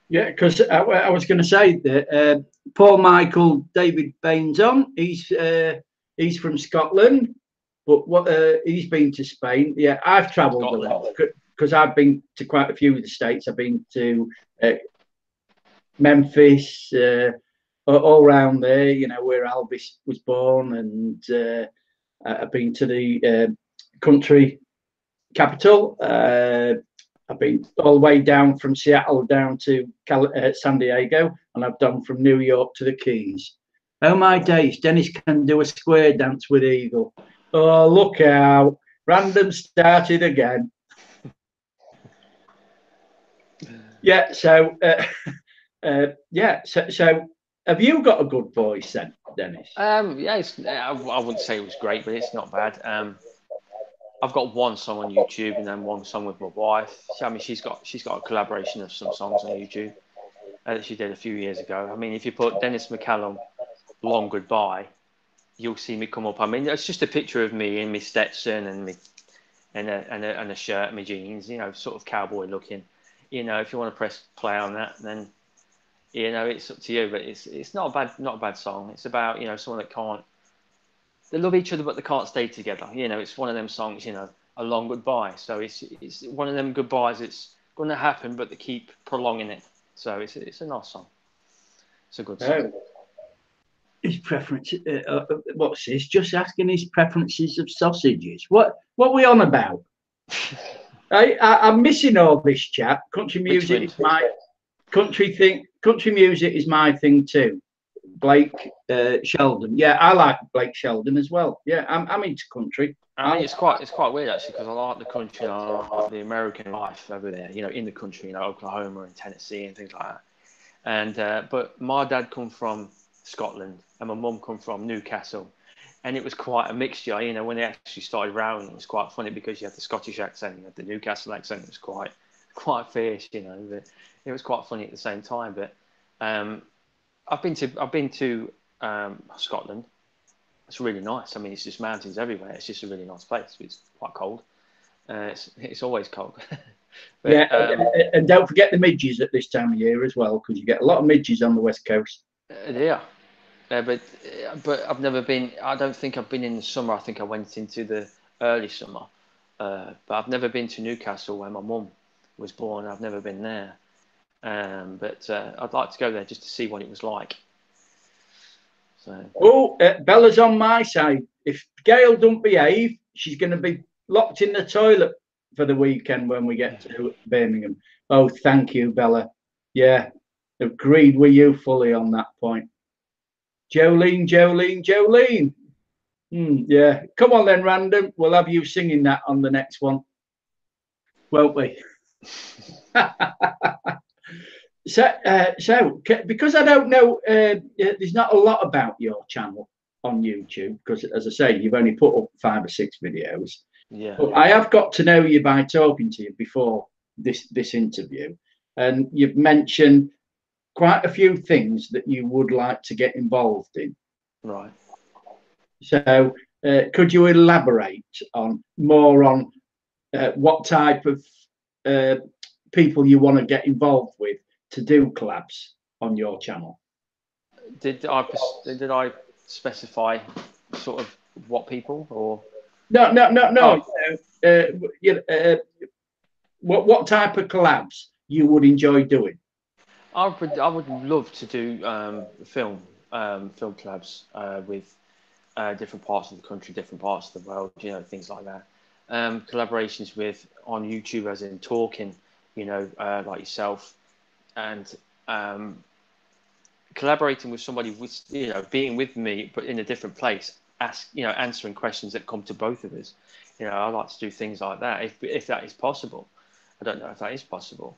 Yeah, because I was going to say that Paul Michael David Bain's on. He's from Scotland, but he's been to Spain. Yeah, I've travelled a lot because I've been to quite a few of the states. I've been to Memphis, all around there, where Elvis was born, and I've been to the country capital. I've been all the way down from Seattle down to San Diego, and I've done from New York to the Keys. Oh my days, Dennis can do a square dance with Eagle. Oh, look out. Random started again. Yeah, so so have you got a good voice then, Dennis? I wouldn't say it was great, but it's not bad. I've got one song on YouTube and then one song with my wife. I mean, she's got a collaboration of some songs on YouTube that she did a few years ago. I mean, if you put Dennis McCallum, Long Goodbye, you'll see me come up. I mean, it's just a picture of me in my Stetson and me and a shirt and my jeans, you know, sort of cowboy looking. You know, if you want to press play on that, then you know it's up to you. But it's not a bad song. It's about, you know, someone that can't, they love each other but they can't stay together. You know, it's one of them songs, you know, a long goodbye. So it's one of them goodbyes. It's going to happen, but they keep prolonging it. So it's a nice song. It's a good song. His preference. What's this? Just asking his preferences of sausages. What we on about? I'm missing all this chat. Country music is my Country music is my thing too. Blake Sheldon. Yeah, I like Blake Sheldon as well. Yeah, I'm into country. I mean, it's quite weird actually, because I like the country and I like the American life over there. You know, in the country, you know, Oklahoma and Tennessee and things like that. And but my dad come from Scotland and my mum come from Newcastle, and it was quite a mixture. You know, when they actually started rowing, it was quite funny because you had the Scottish accent, you had the Newcastle accent. It was quite fierce, you know. But it was quite funny at the same time. But I've been to Scotland. It's really nice. I mean, it's just mountains everywhere. It's just a really nice place. It's quite cold. It's always cold. But, yeah, and don't forget the midges at this time of year as well, because you get a lot of midges on the west coast. Yeah, but I've never been. I don't think I've been in the summer. I think I went into the early summer, but I've never been to Newcastle where my mum was born. I've never been there, but I'd like to go there just to see what it was like. So. Oh, Bella's on my side. If Gail don't behave, she's going to be locked in the toilet for the weekend when we get to Birmingham. Oh, thank you, Bella. Yeah, agreed with you fully on that point. Jolene. Yeah, come on then, Random. We'll have you singing that on the next one, won't we? So, because I don't know, there's not a lot about your channel on YouTube, because, as I say, you've only put up 5 or 6 videos. Yeah. But I have got to know you by talking to you before this interview, and you've mentioned quite a few things that you would like to get involved in. Right. So, could you elaborate more on what type of people you want to get involved with to do collabs on your channel? Did I specify sort of what people or? No. Oh. What type of collabs you would enjoy doing? I would love to do film collabs with different parts of the country, different parts of the world, you know, things like that. Collaborations with on YouTube, as in talking, you know, like yourself, and collaborating with somebody with, you know, being with me but in a different place, answering questions that come to both of us. You know, I like to do things like that if that is possible. I don't know if that is possible,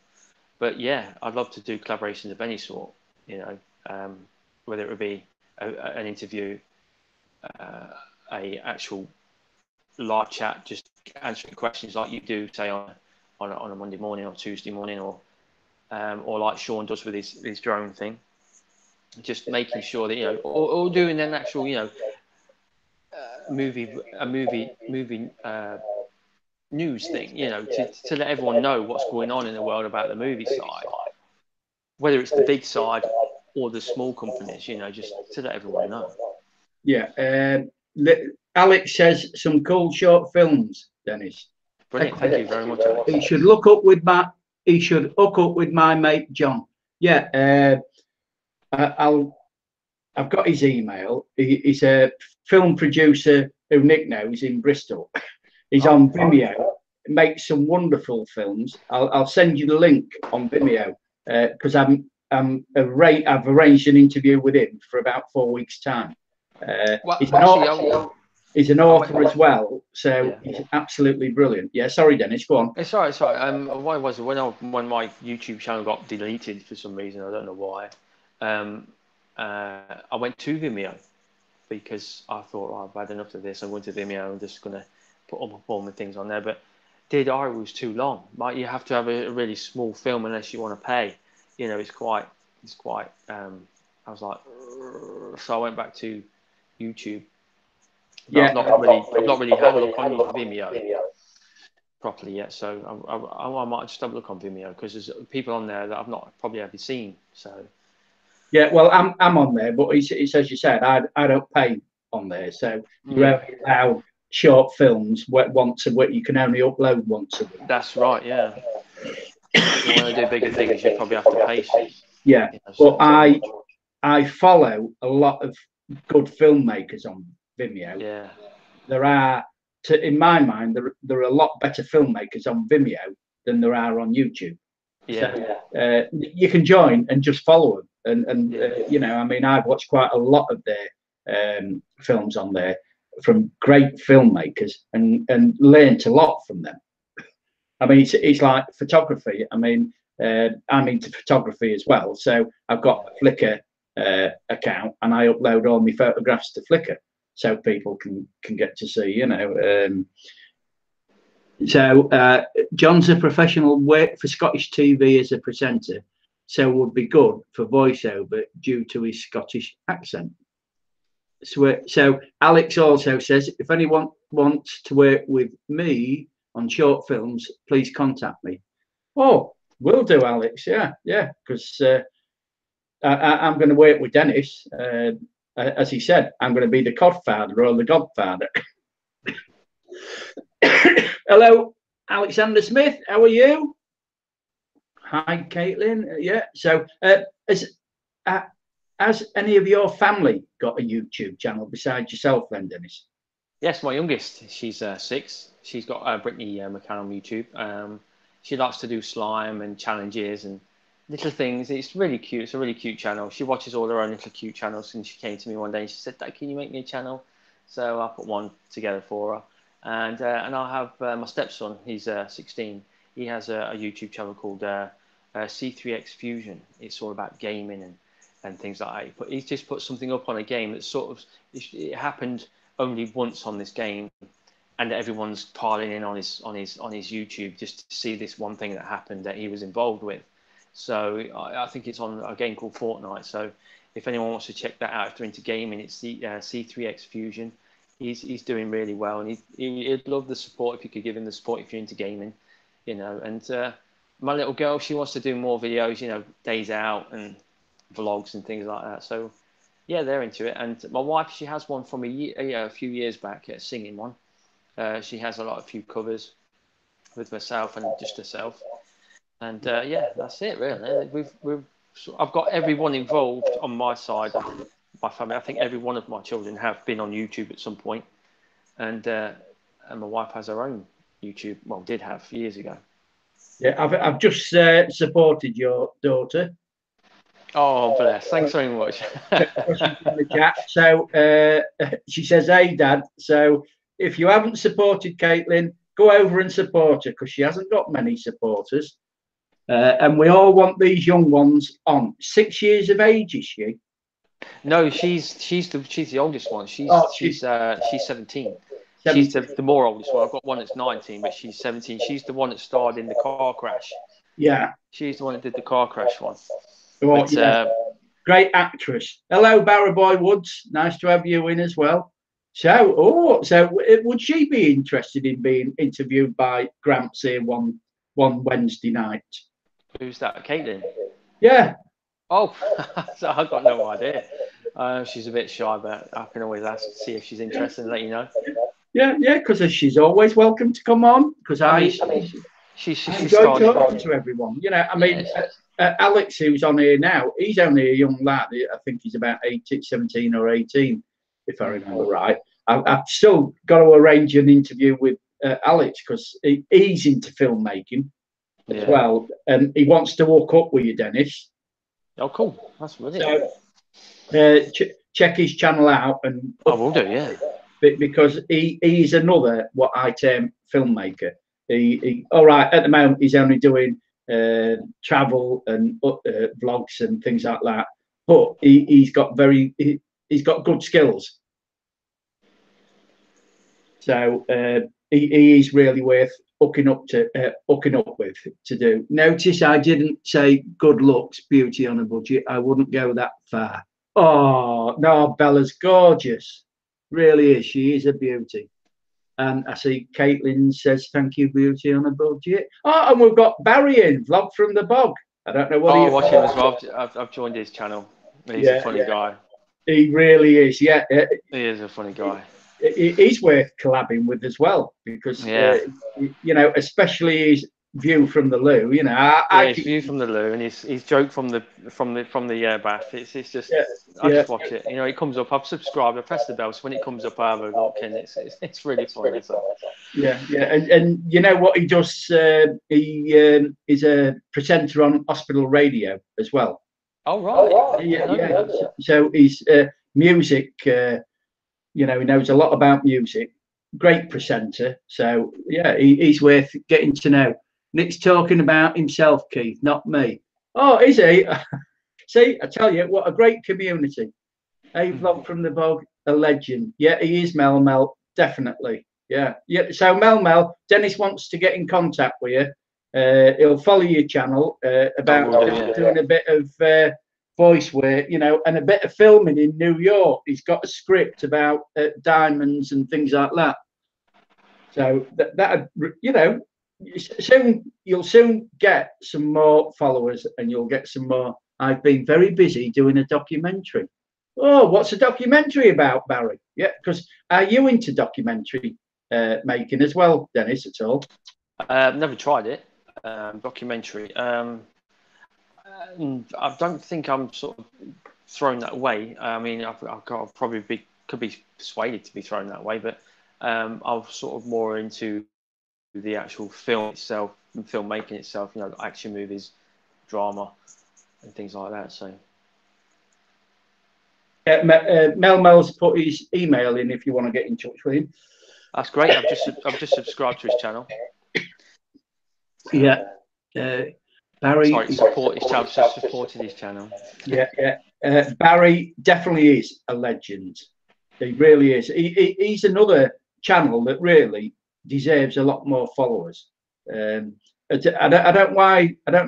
but yeah, I'd love to do collaborations of any sort. You know, whether it would be an interview, a actual live chat, just answering questions like you do, say on a Monday morning or Tuesday morning, or like Sean does with his drone thing. Just making sure that, you know, or doing an actual, you know, movie news thing, you know, to let everyone know what's going on in the world about the movie side, whether it's the big side or the small companies, you know, just to let everyone know. Yeah. Alex says some cool short films, Dennis. Brilliant. Thank you very much, Alex. He should hook up with my mate John. Yeah. I've got his email. He's a film producer who Nick knows in Bristol. He's on Vimeo. Makes some wonderful films. I'll send you the link on Vimeo, because I've arranged an interview with him for about 4 weeks' time. He's an author as well, so yeah. He's absolutely brilliant. Yeah, sorry, Dennis, go on. It's all right. Why was it when my YouTube channel got deleted for some reason? I don't know why. I went to Vimeo because I thought, oh, I've had enough of this. I went to Vimeo. I'm just gonna put all my things on there. But DDR was too long. Like, you have to have a really small film unless you want to pay. You know, it's quite. I was like, so I went back to YouTube, Yeah, I've not really had a look on Vimeo properly yet. So I might just have a look on Vimeo because there's people on there that I've not probably ever seen. So yeah. Well, I'm on there, but it's as you said, I don't pay on there, so you're only allowed short films once a week. You can only upload once a week. that's right. Yeah. If you want to do bigger things, you probably have to pay. Yeah, You know, so, but I follow a lot of good filmmakers on Vimeo. yeah. There are, in my mind, there are a lot better filmmakers on Vimeo than there are on YouTube. Yeah. So you can join and just follow them, and you know, I mean, I've watched quite a lot of their films on there from great filmmakers, and learned a lot from them. I mean, it's like photography. I mean, I'm into photography as well, so I've got a Flickr account, and I upload all my photographs to Flickr, so people can get to see, you know. So John's a professional, work for Scottish TV as a presenter, so would be good for voiceover due to his Scottish accent. So Alex also says, if anyone wants to work with me on short films, please contact me. Oh, will do, Alex. Yeah, because I'm going to work with Dennis. As he said, I'm going to be the Codfather or the Godfather. Hello, Alexander Smith. How are you? Hi, Caitlin. Yeah. So, has any of your family got a YouTube channel besides yourself, then, Dennis? Yes, my youngest. She's 6. She's got Brittany McCann on YouTube. She likes to do slime and challenges and little things. It's really cute. It's a really cute channel. She watches all her own little cute channels, and she came to me one day and she said, "Dad, can you make me a channel?" So I put one together for her. And I have my stepson. He's 16. He has a YouTube channel called C3X Fusion. It's all about gaming and things like that. But he's just put something up on a game that sort of it happened only once on this game, and everyone's piling in on his YouTube just to see this one thing that happened that he was involved with. So I think it's on a game called Fortnite. So if anyone wants to check that out if they're into gaming, it's the C3X Fusion. He's doing really well, and he'd love the support if you could give him the support if you're into gaming, you know. And my little girl, she wants to do more videos, you know, days out and vlogs and things like that. So yeah, they're into it. And my wife, she has one from a few years back, a singing one. She has a few covers with myself and just herself. And yeah, that's it really. I've got everyone involved on my side of my family. I think every one of my children have been on YouTube at some point, and my wife has her own YouTube. Well, did have years ago. Yeah, I've just supported your daughter. Oh, bless! Thanks very much. In the chat. So she says, "Hey, Dad. So if you haven't supported Caitlin, go over and support her because she hasn't got many supporters." And we all want these young ones on. 6 years of age, is she? No, she's the oldest one. She's 17. She's the more oldest one. I've got one that's 19, but she's 17. She's the one that starred in the car crash. Yeah. She's the one that did the car crash one. Oh, but, yeah. Great actress. Hello, Barraboy Woods. Nice to have you in as well. So would she be interested in being interviewed by Gramps here one Wednesday night? Who's that? Caitlin? Yeah. Oh, so I've got no idea. She's a bit shy, but I can always ask to see if she's interested and let you know. Yeah, because she's always welcome to come on. Because I enjoy talking to everyone. You know, I mean, Alex, who's on here now, he's only a young lad. I think he's about 17 or 18, if I remember right. I've still got to arrange an interview with Alex because he's into filmmaking as well, and he wants to hook up with you, Dennis. Oh, cool! That's brilliant. So, check his channel out, and I will do, yeah. Because he's another what I term filmmaker. He all right at the moment he's only doing travel and vlogs and things like that, but he's got good skills. So he is really worth hooking up with to do. Notice I didn't say good looks, beauty on a budget. I wouldn't go that far. Oh no, Bella's gorgeous. Really is. She is a beauty. And I see Caitlin says, thank you, beauty on a budget. Oh, and we've got Barry in, Vlog from the Bog. I don't know what I watch him as well. I've joined his channel. He's a funny guy. He really is, yeah. He is a funny guy. He's worth collabing with as well because, you know, especially his view from the loo. You know, his view from the loo and his joke from the bath. It's just I just watch it. You know, it comes up. I've subscribed. I press the bell, so when it comes up, I have a look, and it's really funny. So. Yeah, and you know what he does? He is a presenter on hospital radio as well. Oh right. Yeah. So he's music. You know, he knows a lot about music. Great presenter. So yeah, he's worth getting to know. Nick's talking about himself, Keith, not me. Oh, is he? See, I tell you, what a great community. A Vlog from the Bog, a legend. Yeah, he is Mel, definitely. Yeah. So Mel, Dennis wants to get in contact with you. He'll follow your channel about doing a bit of voice work, you know, and a bit of filming in New York. He's got a script about diamonds and things like that. So that you know, you'll soon get some more followers, and you'll get some more. I've been very busy doing a documentary. Oh, what's a documentary about, Barry? Yeah, because are you into documentary making as well, Dennis, at all? I've never tried it. Documentary. I don't think I'm sort of thrown that way. I mean, I'll probably could be persuaded to be thrown that way, but I'm sort of more into the actual film itself and filmmaking itself. You know, action movies, drama, and things like that. So. Mel's put his email in if you want to get in touch with him. That's great. I've just subscribed to his channel. Yeah. Barry. Sorry, supported his channel. Yeah. Barry definitely is a legend. He really is. He's another channel that really deserves a lot more followers. I don't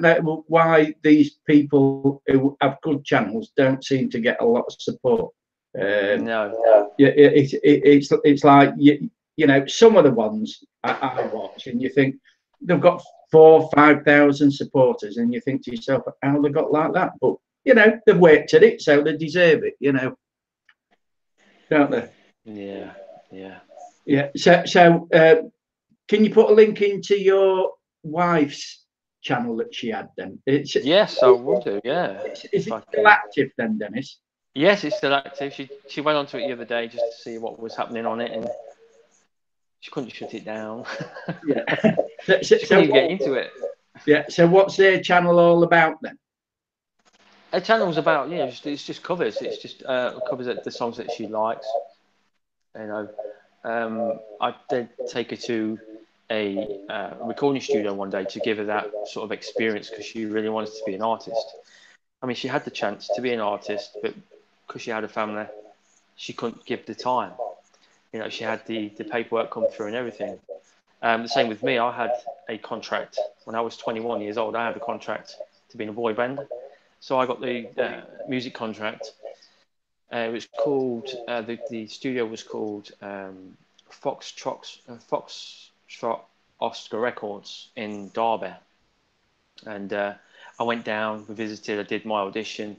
know why these people who have good channels don't seem to get a lot of support. No. Yeah, it's like you know, some of the ones I watch and you think they've got 4,000-5,000 supporters, and you think to yourself, how they got like that? But you know, they've worked at it, so they deserve it. You know, don't they? Yeah. So can you put a link into your wife's channel that she had then? Yes, I will do. Yeah. Is it still active then, Dennis? Yes, it's still active. She went onto it the other day just to see what was happening on it, and she couldn't shut it down. Yeah. She couldn't even get into it. Yeah. So what's their channel all about then? Her channel's about it's just covers. It's just covers the songs that she likes. You know, I did take her to a recording studio one day to give her that sort of experience because she really wanted to be an artist. I mean, she had the chance to be an artist, but because she had a family, she couldn't give the time. You know, she had the paperwork come through and everything. The same with me. I had a contract when I was 21 years old. I had a contract to be in a boy band, so I got the music contract. It was called the studio was called Foxtrot Oscar Records in Derby, and I went down, we visited, I did my audition,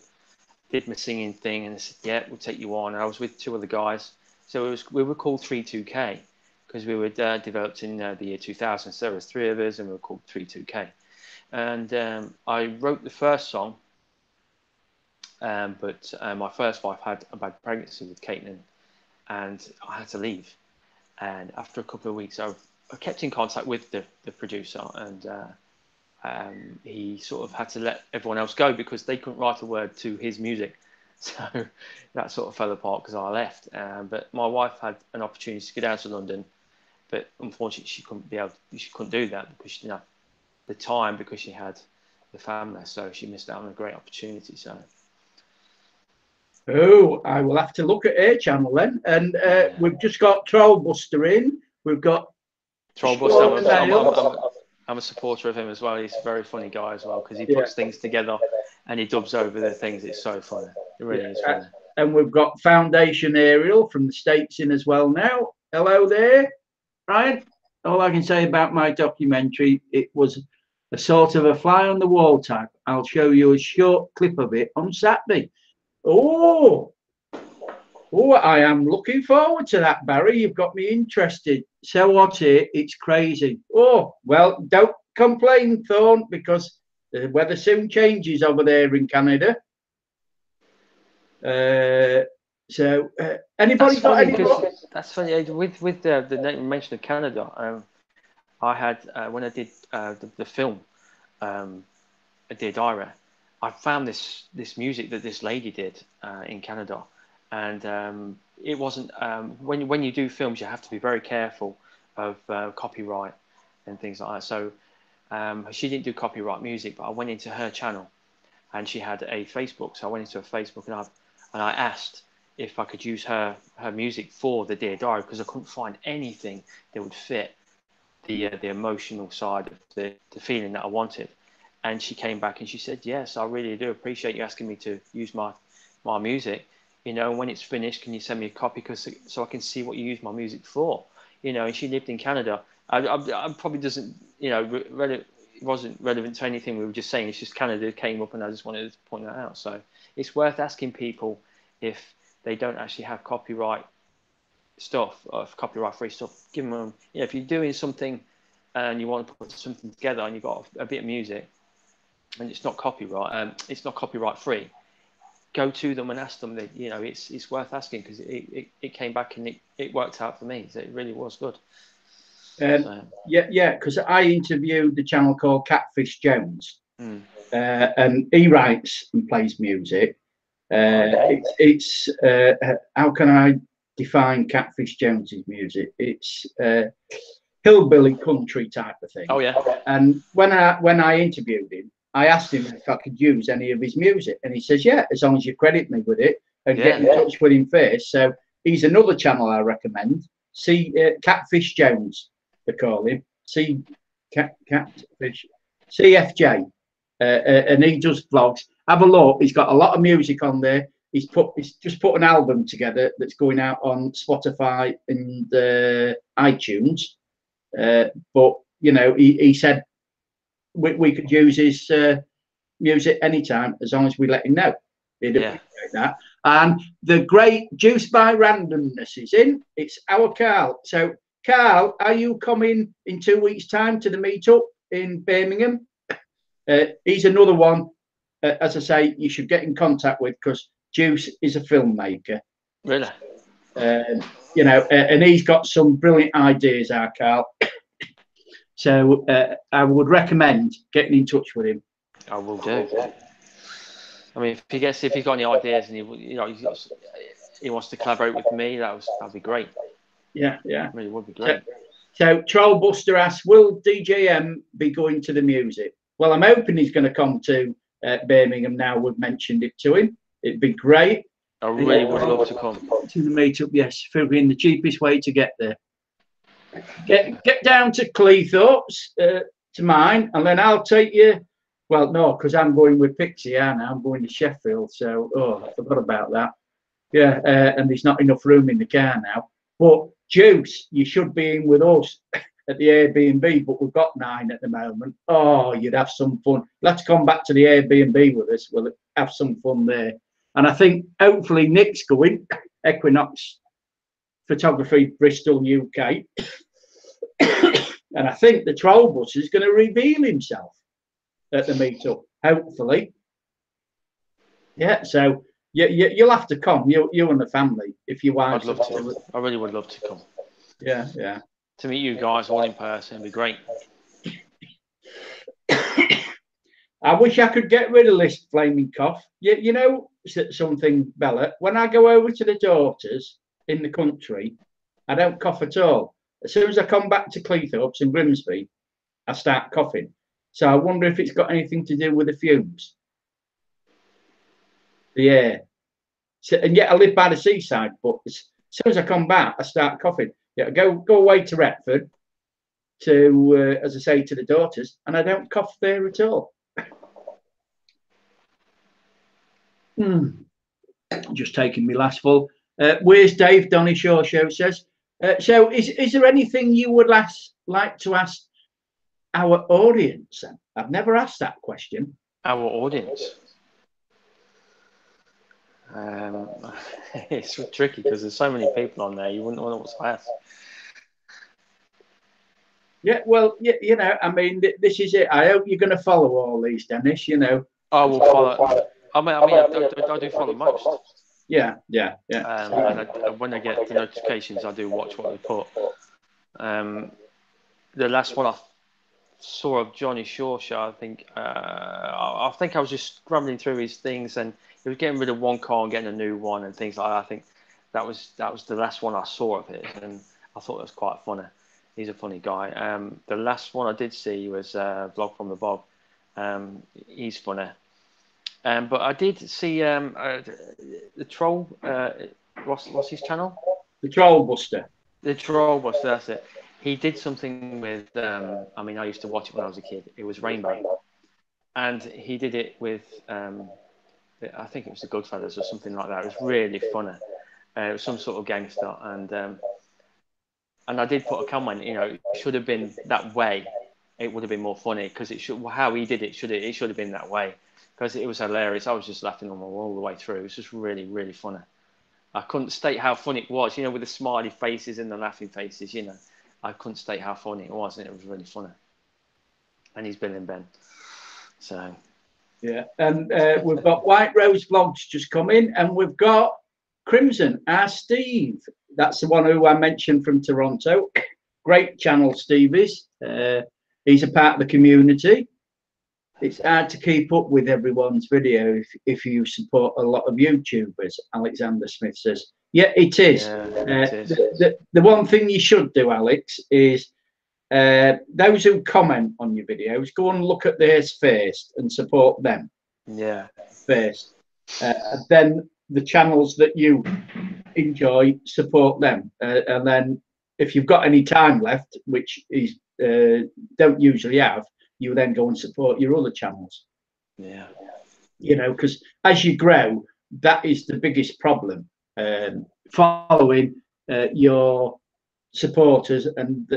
did my singing thing, and they said, yeah, we'll take you on. And I was with two other guys, so we were called 32K because we were developed in the year 2000. So there was three of us, and we were called 32K. And I wrote the first song, but my first wife had a bad pregnancy with Caitlin, and I had to leave. And after a couple of weeks, I kept in contact with the producer, and he sort of had to let everyone else go because they couldn't write a word to his music. So that sort of fell apart because I left. But my wife had an opportunity to go down to London, but unfortunately she couldn't do that because the time, because she had the family, so she missed out on a great opportunity. So. Oh, I will have to look at her channel then. And we've just got Trollbuster in. We've got Trollbuster. I'm a supporter of him as well. He's a very funny guy as well because he puts things together and he dubs over the things. It's so funny. It really is funny. and we've got Foundation Aerial from the States in as well now. Hello there, Ryan. All I can say about my documentary, it was a sort of a fly on the wall type. I'll show you a short clip of it on Saturday. Oh, I am looking forward to that, Barry. You've got me interested. So what's it? It's crazy. Oh, well, don't complain, Thorne, because the weather soon changes over there in Canada. Anybody got any? That's funny. With the mention of Canada, I had when I did the film, Dear Diary, I found this music that this lady did in Canada, and it wasn't when you do films, you have to be very careful of copyright and things like that. So she didn't do copyright music, but I went into her channel, and she had a Facebook. So I went into her Facebook and I asked if I could use her music for the Dear Diary, because I couldn't find anything that would fit the emotional side of the feeling that I wanted. And she came back and she said, yes, I really do appreciate you asking me to use my music. You know, when it's finished, can you send me a copy so I can see what you use my music for? You know, and she lived in Canada. I probably doesn't, you know, it wasn't relevant to anything we were just saying. It's just Canada came up, and I just wanted to point that out. So it's worth asking people if they don't actually have copyright stuff, or copyright-free stuff. Give them, you know, if you're doing something and you want to put something together and you've got a bit of music and it's not copyright-free, go to them and ask them that, you know, it's worth asking, because it came back and it worked out for me. So it really was good. Yeah, because I interviewed the channel called Catfish Jones, and he writes and plays music. It's how can I define Catfish Jones's music? It's hillbilly country type of thing. Oh yeah. And when I interviewed him, I asked him if I could use any of his music, and he says, yeah, as long as you credit me with it and get in touch with him first. So he's another channel I recommend. See, Catfish Jones, they call him. Catfish CFJ, and he does vlogs. Have a look. He's got a lot of music on there. He's just put an album together that's going out on Spotify and iTunes. But you know, he said we could use his music anytime as long as we let him know. He'd appreciate that. And the great Juice by Randomness is in. It's our Carl. So Carl, are you coming in 2 weeks' time to the meetup in Birmingham? He's another one, as I say, you should get in contact with, because Juice is a filmmaker. Really? You know, and he's got some brilliant ideas, our Carl. So I would recommend getting in touch with him. I will do. I mean, if he's got any ideas and he wants to collaborate with me, that'd be great. Yeah. It really would be great. So Trollbuster asks, will DJM be going to the music? Well, I'm hoping he's going to come to Birmingham now we've mentioned it to him. It'd be great. I really would love to come to the meetup. Yes, figuring the cheapest way to get there. Get down to Cleethorpes, to mine, and then I'll take you. Well, no, because I'm going with Pixie, aren't I? I'm going to Sheffield, so I forgot about that. Yeah, and there's not enough room in the car now. But Juice, you should be in with us at the Airbnb, but we've got 9 at the moment. Oh, you'd have some fun. Let's come back to the Airbnb with us. We'll have some fun there. And I think hopefully Nick's going, Equinox Photography, Bristol, UK. And I think the Troll Bus is going to reveal himself at the meetup, hopefully. Yeah, so you'll have to come, you and the family, if you want. I'd love to. I really would love to come. Yeah. To meet you guys all in person would be great. I wish I could get rid of this flaming cough. You know something, Bella? When I go over to the daughters in the country, I don't cough at all. As soon as I come back to Cleethorpes and Grimsby, I start coughing. So I wonder if it's got anything to do with the fumes. Yeah. So, and yet I live by the seaside, but as soon as I come back, I start coughing. Yeah, go away to Retford, to as I say, to the daughters, and I don't cough there at all. Just taking me last full. Where's Dave? Donny Shaw Show says. So is there anything you would like to ask our audience? I've never asked that question. Our audience. It's tricky because there's so many people on there. You wouldn't know what to ask. Yeah, well, you know, I mean, this is it. I hope you're going to follow all these, Dennis. You know, I will follow. I mean, I do follow most. Yeah. And when I get the notifications, I do watch what they put. The last one I saw of Johnny Shaw show, I think I was just scrambling through his things, and he was getting rid of one car and getting a new one and things like that. I think that was the last one I saw of his, and I thought it was quite funny. He's a funny guy. The last one I did see was Vlog from the Bob. He's funny. But I did see the Troll. What's his channel? The Troll Buster. The Troll Buster. That's it. He did something with. I mean, I used to watch it when I was a kid. It was Rainbow, and he did it with. I think it was the Goodfellas or something like that. It was really funny. It was some sort of gangster, and I did put a comment. You know, it should have been that way. It would have been more funny because it should. How he did it should have been that way. Because it was hilarious. I was just laughing all the way through. It was just really, really funny. I couldn't state how funny it was, you know, with the smiley faces and the laughing faces, you know. I couldn't state how funny it was, and it was really funny. And he's Bill and Ben. So. Yeah, and we've got White Rose Vlogs just come in, and we've got Crimson, our Steve. That's the one who I mentioned from Toronto. Great channel, Steve is. He's a part of the community. It's hard to keep up with everyone's video if you support a lot of YouTubers, Alexander Smith says. Yeah, it is. Yeah, it is. The one thing you should do, Alex, is those who comment on your videos, go and look at theirs first and support them. Yeah. First. Then the channels that you enjoy, support them. And then if you've got any time left, which is don't usually have, you then go and support your other channels. Yeah. You know, because as you grow, that is the biggest problem. Following your supporters and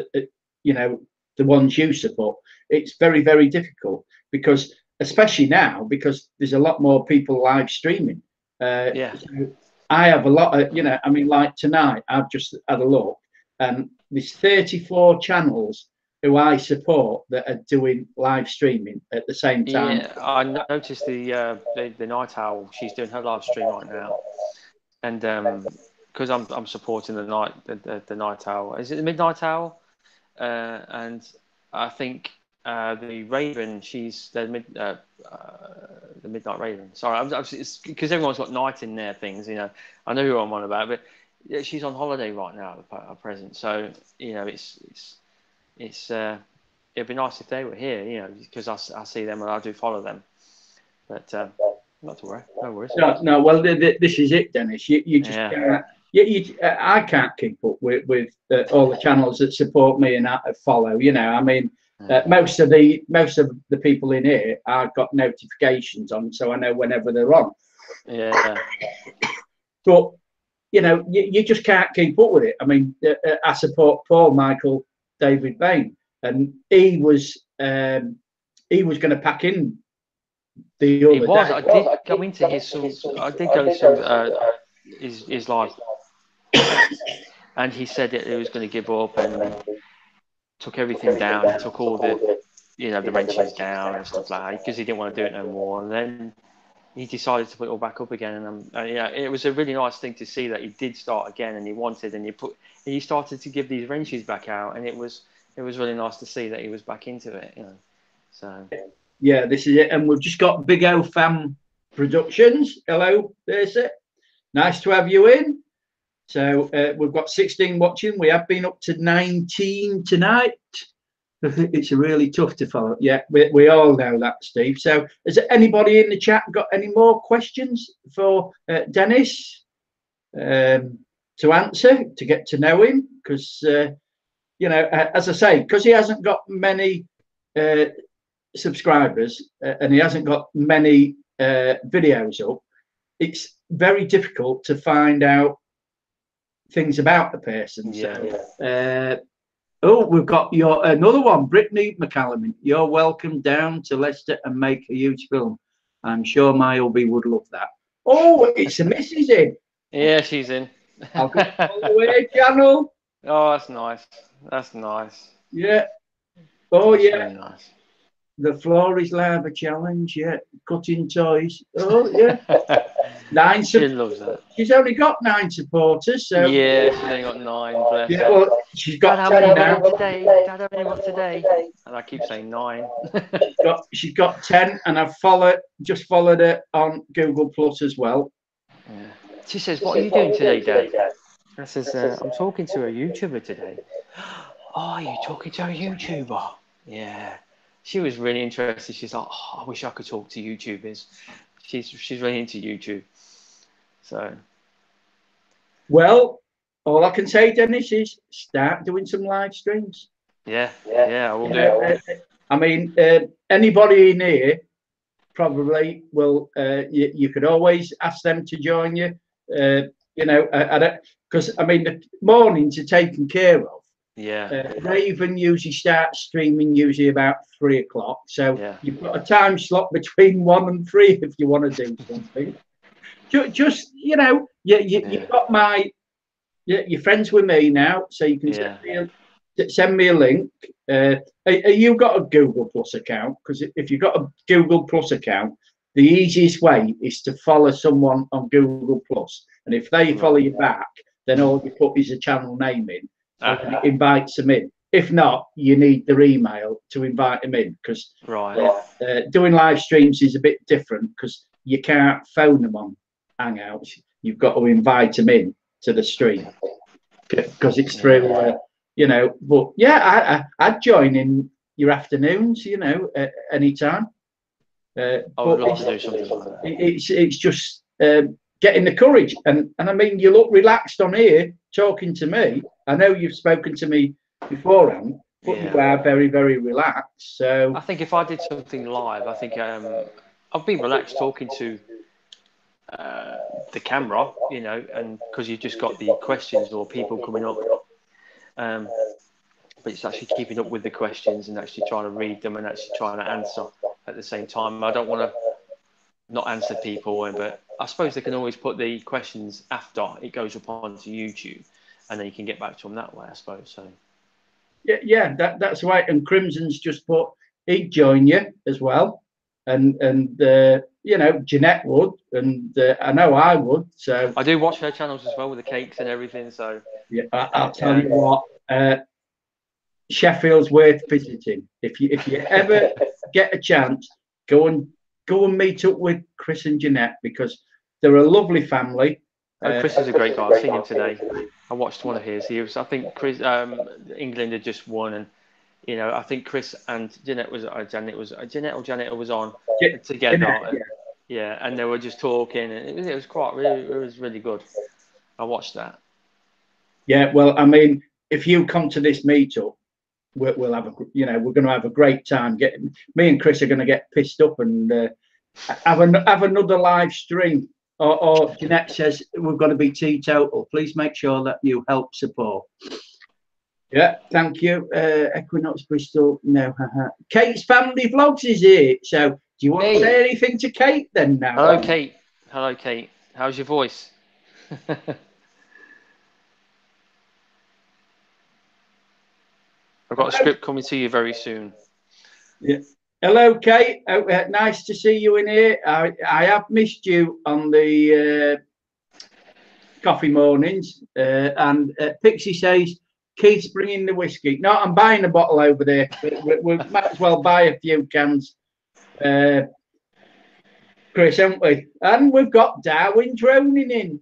you know, the ones you support, it's very, very difficult because, especially now, because there's a lot more people live streaming. Yeah. So I have a lot of, you know, I mean, like tonight, I've just had a look, and there's 34 channels who I support that are doing live streaming at the same time. Yeah, I noticed the Night Owl. She's doing her live stream right now, and because I'm supporting the Night Owl. Is it the Midnight Owl? And I think the Raven. She's the Midnight Raven. Sorry, it's because everyone's got night in their things. You know, I know who I'm on about, but yeah, she's on holiday right now at present. So you know, it'd be nice if they were here, you know, because I see them and I do follow them. But not to worry, no worries. No. Well, this is it, Dennis. You just can't. I can't keep up with all the channels that support me and follow. You know, I mean, most of the people in here, I've got notifications on, so I know whenever they're on. Yeah. But you know, you just can't keep up with it. I mean, I support Paul, Michael, David Bain, and he was going to pack in the other day. I did go into his live, and he said that he was going to give up and took everything down. He took all the wrenches down and stuff like that because he didn't want to do it no more. And then he decided to put it all back up again. And it was a really nice thing to see that he did start again, and he started to give these wrenches back out, and it was really nice to see that he was back into it, you know. So yeah, this is it, and we've just got Big O Fam Productions. Hello, there's it. Nice to have you in. So we've got 16 watching. We have been up to 19 tonight. It's really tough to follow. Yeah, we all know that, Steve. So has anybody in the chat got any more questions for Dennis to answer, to get to know him? Because, you know, as I say, because he hasn't got many subscribers and he hasn't got many videos up, it's very difficult to find out things about the person. Oh, we've got another one, Brittany McCallum. You're welcome down to Leicester and make a huge film. I'm sure my hubby would love that. Oh, it's a Mrs. in. Yeah, she's in. I'll go all the way channel. Oh, that's nice. That's nice. Yeah. Oh, that's yeah. Really nice. The floor is lava challenge. Yeah. Cutting toys. Oh, yeah. She loves that. She's only got 9 supporters. So yeah, she's only got 9. Bless her. Well, she's got Dad, 10 now. Today? Dad, how many got today? And I keep saying 9. she's got 10, and I've just followed her on Google Plus as well. Yeah. She says, "What are you doing today, Dad?" I says, "I'm talking to a YouTuber today." "Oh, you're talking to a YouTuber?" Yeah. She was really interested. She's like, "Oh, I wish I could talk to YouTubers." She's really into YouTube. So. Well, all I can say, Dennis, is start doing some live streams. Yeah, I will do. I mean, anybody in here probably will. You could always ask them to join you. You know, because I mean, the mornings are taken care of. Yeah. Raven usually starts streaming usually about 3 o'clock. So you've got a time slot between 1 and 3 if you want to do something. Just you know, you've got you're friends with me now, so you can send me a link. You got a Google Plus account? Because if you've got a Google Plus account, the easiest way is to follow someone on Google Plus, and if they follow you back, then all you put is a channel name in, and it invites them in. If not, you need their email to invite them in, because doing live streams is a bit different because you can't phone them on Hangouts. You've got to invite them in to the stream because it's through you know. But yeah, I'd join in your afternoons, you know, at any time. I would love to do something like that. It's just getting the courage, and I mean, you look relaxed on here talking to me. I know you've spoken to me beforehand, but you are very, very relaxed. So I think if I did something live, I think I'd be relaxed talking to the camera, you know, and because you've just got the questions or people coming up, but it's actually keeping up with the questions and actually trying to read them and actually trying to answer at the same time. I don't want to not answer people, but I suppose they can always put the questions after it goes up onto YouTube, and then you can get back to them that way, I suppose. So yeah, that's right. And Crimson's just put he'd join you as well, and you know, Jeanette would, and I know I would. So I do watch her channels as well with the cakes and everything. So yeah, I'll tell you what, Sheffield's worth visiting. If you ever get a chance, go and meet up with Chris and Jeanette, because they're a lovely family. Chris is a great guy. I've seen him today. I watched one of his. He was, I think, Chris. England had just won, and you know, I think Chris and Jeanette was Janet was on together. And they were just talking, and it was really good. I watched that. Yeah, well, I mean, if you come to this meetup, we'll have we're going to have a great time. Me and Chris are going to get pissed up and have another live stream. Or Jeanette says we're going to be teetotal. Please make sure that you help support. Yeah, thank you. Equinox Bristol. No, Kate's Family Vlogs is here. So do you want to say anything to Kate then now? Hello, Kate. Hello, Kate. How's your voice? I've got a script coming to you very soon. Yeah. Hello, Kate. Nice to see you in here. I have missed you on the coffee mornings. And Pixie says, Keith's bringing the whiskey. No, I'm buying a bottle over there. We might as well buy a few cans, Chris, haven't we? And we've got Darwin droning in.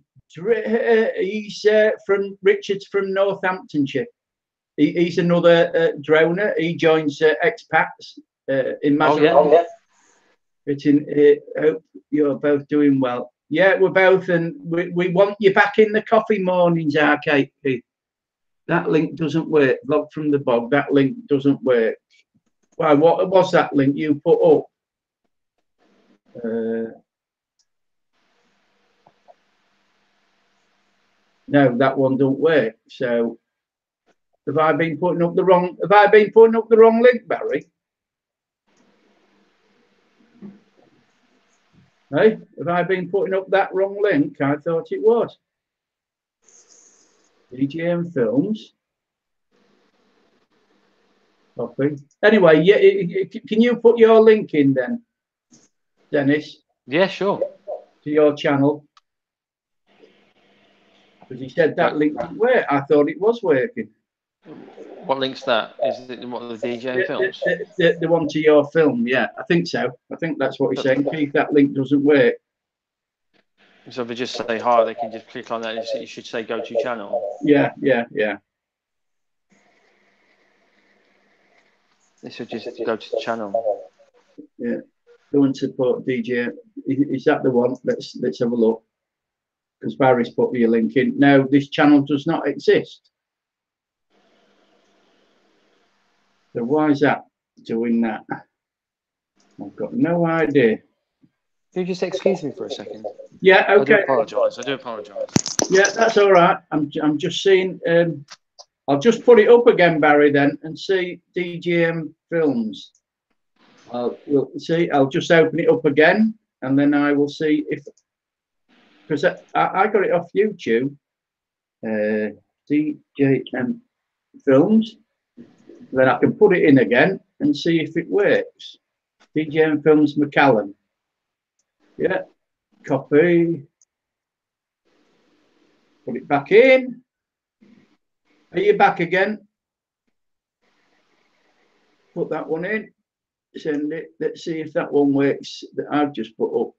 He's from Richards from Northamptonshire. He's another droner. He joins expats in Mazarin. Hope you're both doing well. Yeah, we're both, and we want you back in the coffee mornings, Kate. That link doesn't work. Vlog from the bog. That link doesn't work. Why? What was that link you put up? No, that one don't work. So have I been putting up the wrong? Have I been putting up the wrong link, Barry? Hey, have I been putting up that wrong link? I thought it was. DJM Films. Copy. Anyway, yeah, can you put your link in then, Dennis? Yeah, sure. To your channel. Because he said that link didn't work. I thought it was working. What link's that? Is it what the DJM Films? The one to your film, yeah. I think so. I think that's what he's saying. Keith, that link doesn't work. So if they just say hi, they can just click on that. You should say go to channel. Yeah. This should just go to the channel. Yeah. Go and support DJ. Is that the one? Let's have a look. Because Barry's put your link in. No, this channel does not exist. So why is that doing that? I've got no idea. Can you just excuse me for a second? Yeah, okay. I do apologise. Yeah, that's all right. I'm just seeing. I'll just put it up again, Barry, then, and see DJM Films. We'll see. I'll just open it up again, and then I will see if, because I got it off YouTube. DJM Films. Then I can put it in again and see if it works. DJM Films McCallum. Yeah, copy. Put it back in. Are you back again? Put that one in. Send it. Let's see if that one works that I've just put up.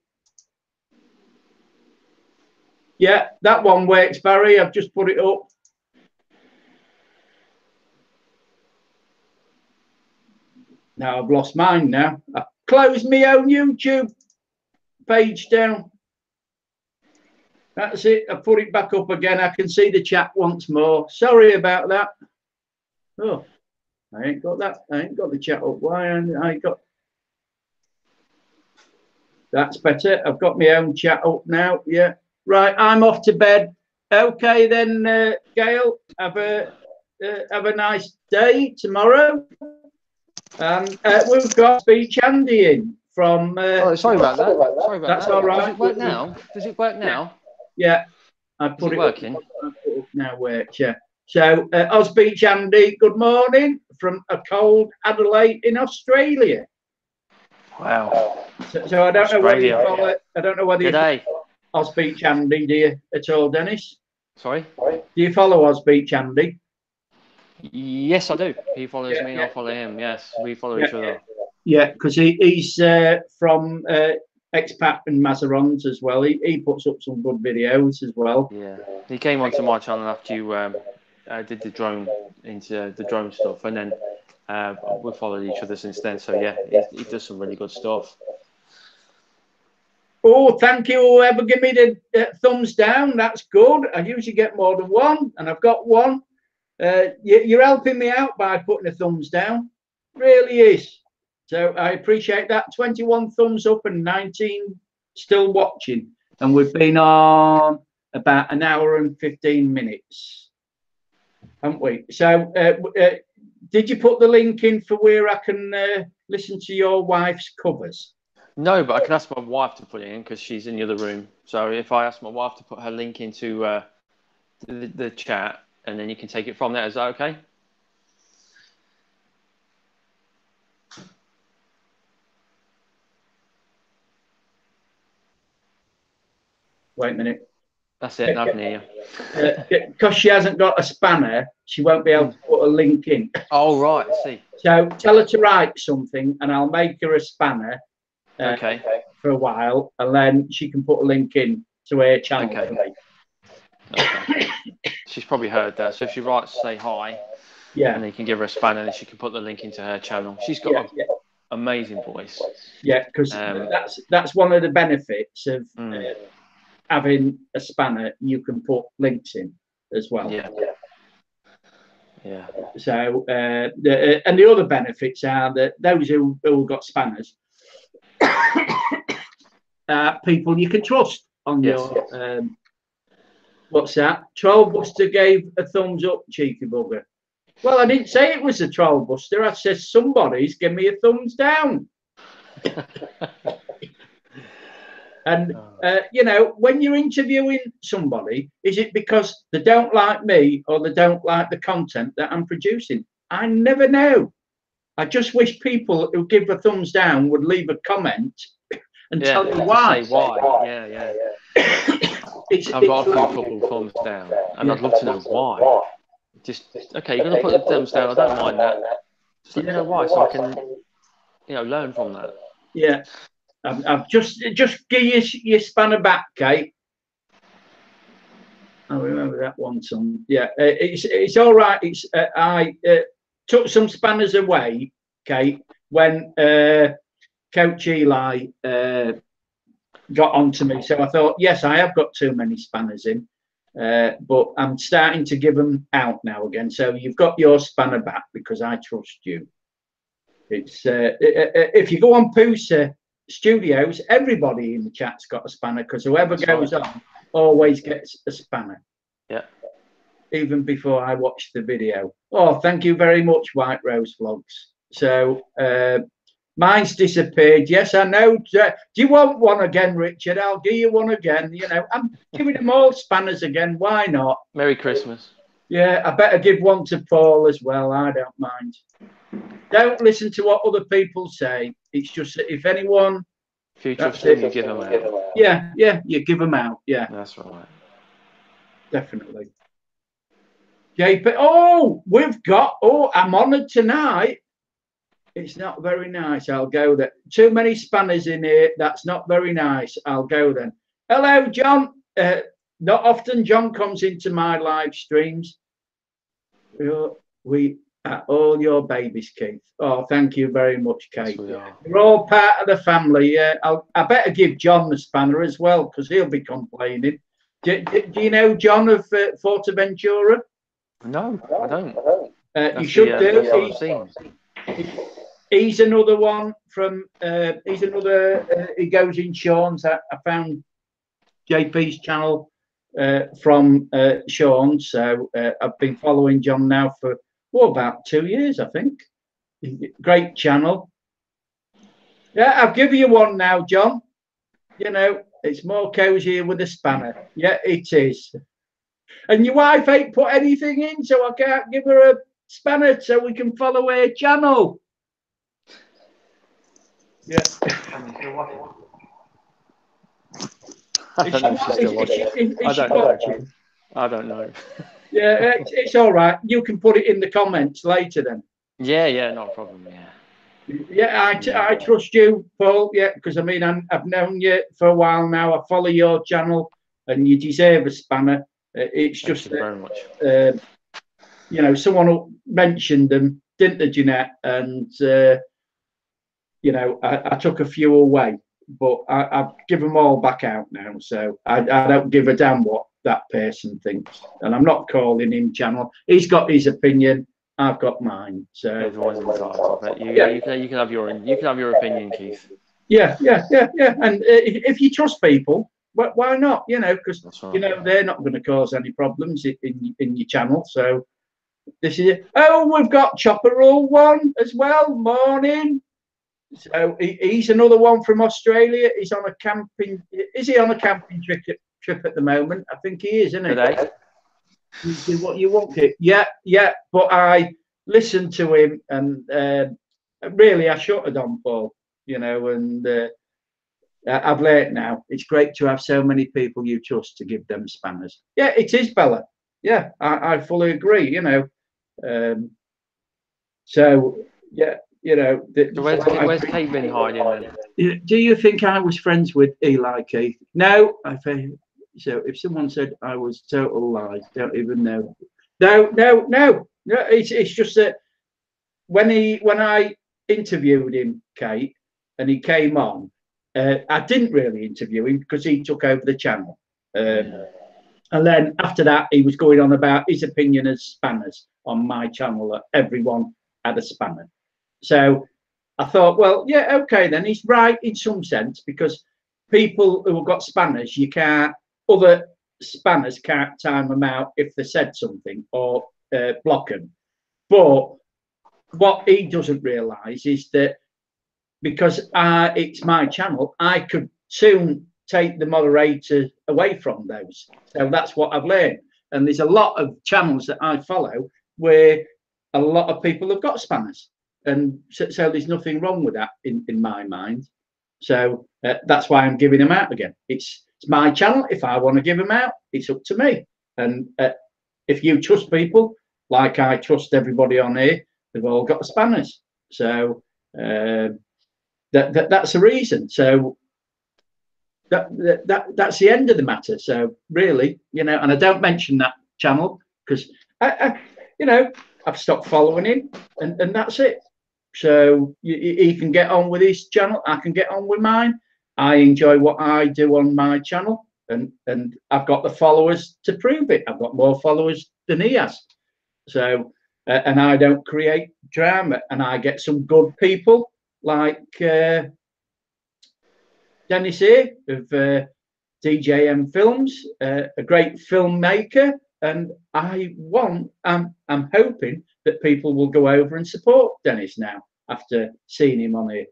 Yeah, that one works, Barry. I've just put it up. Now I've lost mine now. I've closed my own YouTube page down. That's it. I put it back up again. I can see the chat once more. Sorry about that. Oh, I ain't got that. I ain't got the chat up. Why? I got. That's better. I've got my own chat up now. Yeah. Right. I'm off to bed. Okay then, Gail. Have a nice day tomorrow. We've got Speech Andy in from. Oh, sorry about that. Sorry about that's that. all right. Does it work now? Does it work now? Yeah. I put it working? Up, I put up now works. Yeah. So, Speech Andy, good morning from a cold Adelaide in Australia. Wow. So I don't know whether you follow. I don't know whether you follow Speech Andy, do you at all, Dennis? Sorry. Do you follow Speech Andy? Yes, I do. He follows me, and I follow him. Yes, we follow each other. Yeah, because he's from Expat and Mazarons as well. He puts up some good videos as well. Yeah, he came onto my channel after you did the drone stuff, and then we followed each other since then. So yeah, he does some really good stuff. Oh, thank you, whoever give me the thumbs down. That's good. I usually get more than one, and I've got one. You're helping me out by putting the thumbs down. Really is. So I appreciate that. 21 thumbs up and 19 still watching. And we've been on about an hour and 15 minutes, haven't we? So did you put the link in for where I can listen to your wife's covers? No, but I can ask my wife to put it in because she's in the other room. So if I ask my wife to put her link into the chat, and then you can take it from there. Is that okay? Wait a minute. That's it. Now I can hear you. Because she hasn't got a spanner, she won't be able to put a link in. Oh, right. I see. So tell her to write something, and I'll make her a spanner. Okay. For a while, and then she can put a link in to her channel. Okay. She's probably heard that. So if she writes, say hi, yeah, and then you can give her a spanner, and she can put the link into her channel. She's got an amazing voice. Yeah, because that's one of the benefits of having a spanner. You can put links in as well. Yeah. Yeah. So and the other benefits are that those who got spanners, people you can trust on your What's that? Trollbuster gave a thumbs up, cheeky bugger. Well, I didn't say it was a Trollbuster. I said somebody's give me a thumbs down. And, you know, when you're interviewing somebody, is it because they don't like me or they don't like the content that I'm producing? I never know. I just wish people who give a thumbs down would leave a comment and tell you why. Say why. Yeah. I've got a couple thumbs down, and I'd love to know why. Just okay, you're going to put the thumbs down. I don't mind that. Just let me know why, so I can, you know, learn from that. Yeah, I've just give you your spanner back, Kate. I remember that one, son. Yeah, it's all right. It's I took some spanners away, Kate, when Coach Eli got onto me. So I thought, yes, I have got too many spanners in, but I'm starting to give them out now again. So you've got your spanner back because I trust you. It's if you go on Poosa Studios, everybody in the chat's got a spanner because whoever goes on always gets a spanner. Yeah. Even before I watched the video. Oh, thank you very much, White Rose Vlogs. So mine's disappeared. Yes, I know. Do you want one again, Richard? I'll give you one again. You know, I'm giving them all spanners again. Why not? Merry Christmas. Yeah, I better give one to Paul as well. I don't mind. Don't listen to what other people say. It's just that if anyone... Future stuff, you give them out. Yeah, you give them out. Yeah. That's right. Definitely. JP, we've got... Oh, I'm honoured tonight. It's not very nice. I'll go there. Too many spanners in here. That's not very nice. I'll go then. Hello, John. Not often John comes into my live streams. We are all your babies, Keith. Oh, thank you very much, Kate. Yes, we're all part of the family. I better give John the spanner as well because he'll be complaining. Do you know John of Forteventura? No, I don't. You should do. He's another one from. He's another. He goes in Sean's. I found JP's channel from Sean. So I've been following John now for about 2 years, I think. Great channel. Yeah, I'll give you one now, John. You know, it's more cozier with a spanner. Yeah, it is. And your wife ain't put anything in, so I can't give her a spanner so we can follow her channel. Yeah. I don't know if she's still watching. I don't know. Yeah, it's all right. You can put it in the comments later then. Yeah, not a problem. Yeah, I trust you, Paul. Yeah, because I mean I've known you for a while now. I follow your channel, and you deserve a spanner. It's just Thank you very much. You know, someone mentioned them, didn't they, Jeanette? And you know, I took a few away, but I've given them all back out now. So I don't give a damn what that person thinks, and I'm not calling him channel. He's got his opinion. I've got mine. So everyone's entitled. But you can have your opinion, Keith. Yeah. And if you trust people, why not? You know, because right. You know they're not going to cause any problems in your channel. So this is it. Oh, we've got Chopper Roll one as well. Morning. So he's another one from Australia. He's on a camping. Is he on a camping trip at the moment? I think he is, isn't he? Today. You do what you want, Kit. Yeah. But I listened to him, and really, I shuttered on Paul. You know, and I've learnt now. It's great to have so many people you trust to give them spanners. Yeah, it is, Bella. Yeah, I fully agree. You know, so yeah. You know, where's Kate been hiding then? Do you think I was friends with Eli, Keith? No, I think so. If someone said I was total lies, don't even know. No. It's just that when I interviewed him, Kate, and he came on, I didn't really interview him because he took over the channel. And then after that, he was going on about his opinion as spanners on my channel. That everyone had a spanner. So I thought, well, yeah, okay, then he's right in some sense because people who have got spanners, you can't, other spammers can't time them out if they said something or block them. But what he doesn't realise is that because it's my channel, I could soon take the moderator away from those. So that's what I've learned. And there's a lot of channels that I follow where a lot of people have got spammers. And so there's nothing wrong with that in my mind. So that's why I'm giving them out again. It's my channel. If I want to give them out, it's up to me. And if you trust people, like I trust everybody on here, they've all got spammers. So that's the reason. So that's the end of the matter. So really, you know, and I don't mention that channel because you know, I've stopped following him, and that's it. So he can get on with his channel. I can get on with mine. I enjoy what I do on my channel, and I've got the followers to prove it. I've got more followers than he has. So and I don't create drama, and I get some good people like Dennis here of DJM Films, a great filmmaker, and I'm hoping that people will go over and support Dennis now after seeing him on here.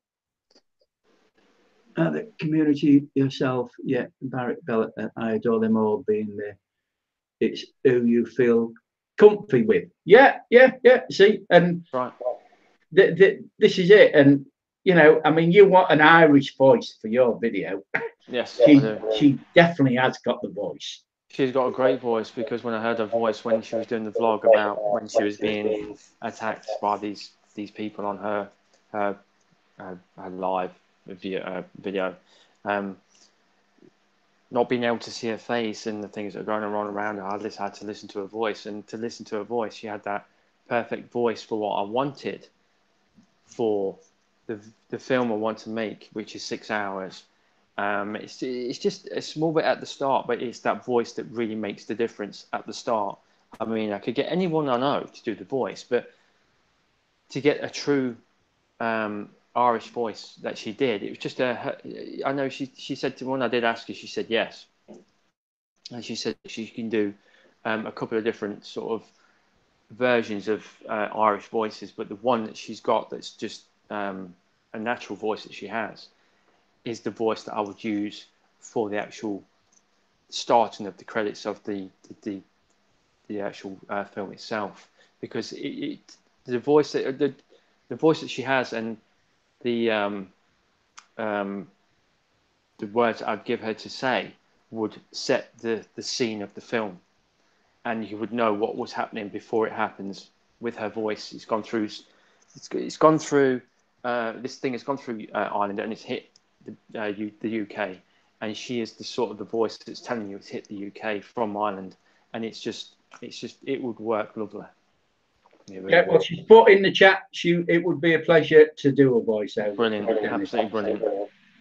The community yourself, yeah, Barrett Bella, I adore them all being there. It's who you feel comfy with. Yeah. See, and right. This is it, and you know, I mean, you want an Irish voice for your video. Yes, she definitely has got the voice. She's got a great voice, because when I heard her voice when she was doing the vlog about when she was being attacked by these people on her live video, not being able to see her face and the things that are going on around her, I just had to listen to her voice, and to listen to her voice, she had that perfect voice for what I wanted for the film I want to make, which is 6 hours. It's just a small bit at the start, but it's that voice that really makes the difference at the start. I mean, I could get anyone I know to do the voice, but to get a true Irish voice that she did, it was just I know she said to me, when I did ask her, she said yes, and she said she can do a couple of different sort of versions of Irish voices, but the one that she's got that's just a natural voice that she has is the voice that I would use for the actual starting of the credits of the actual film itself, because the voice that she has and the words I'd give her to say would set the scene of the film, and you would know what was happening before it happens with her voice. It's gone through this thing has gone through Ireland, and it's hit the UK, and she is the sort of the voice that's telling you it's hit the UK from Ireland, and it's just it would work lovely. Yeah, well, she's put in the chat. It would be a pleasure to do a voiceover. Brilliant, absolutely brilliant.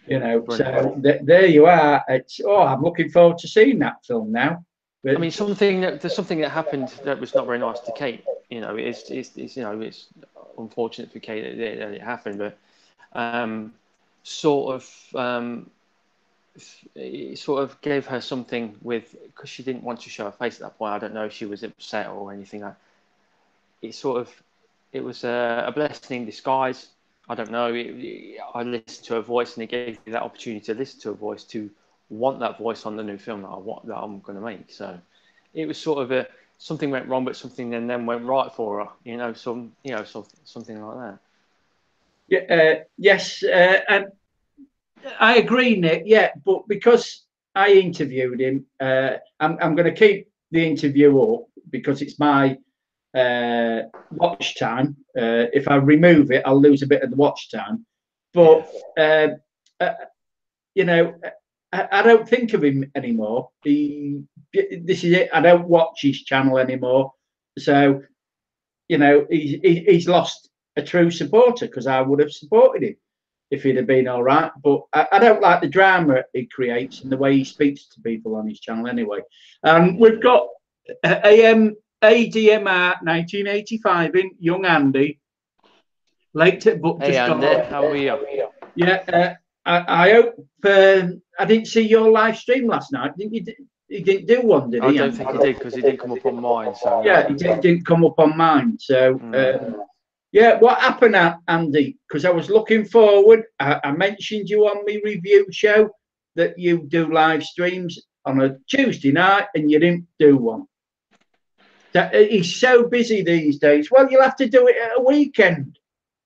You know, brilliant. So there you are. I'm looking forward to seeing that film now. But, I mean, there's something that happened that was not very nice to Kate. You know, it's you know, it's unfortunate for Kate that it happened, but it sort of gave her something because she didn't want to show her face at that point. I don't know if she was upset or anything. It was a blessing in disguise. I don't know. I listened to her voice, and it gave me that opportunity to listen to her voice, to want that voice on the new film that I'm going to make. So it was sort of something went wrong, but something then went right for her. You know, something like that. Yeah. Yes. And I agree, Nick. Yeah, but because I interviewed him, I'm going to keep the interview up because it's my watch time. If I remove it, I'll lose a bit of the watch time. But you know, I don't think of him anymore. This is it. I don't watch his channel anymore. So, you know, he's lost a true supporter, because I would have supported him if he'd have been all right. But I don't like the drama he creates and the way he speaks to people on his channel anyway. We've got ADMR 1985 in Young Andy. Late but hey just Andy, how are you? Yeah, I hope I didn't see your live stream last night. Didn't you? he didn't do one, did he? I don't think he did, because he didn't come up on mine. So yeah, he didn't come up on mine. So yeah, what happened, Andy? Because I was looking forward. I mentioned you on my review show that you do live streams on a Tuesday night, and you didn't do one. He's so busy these days. Well, you'll have to do it at a weekend,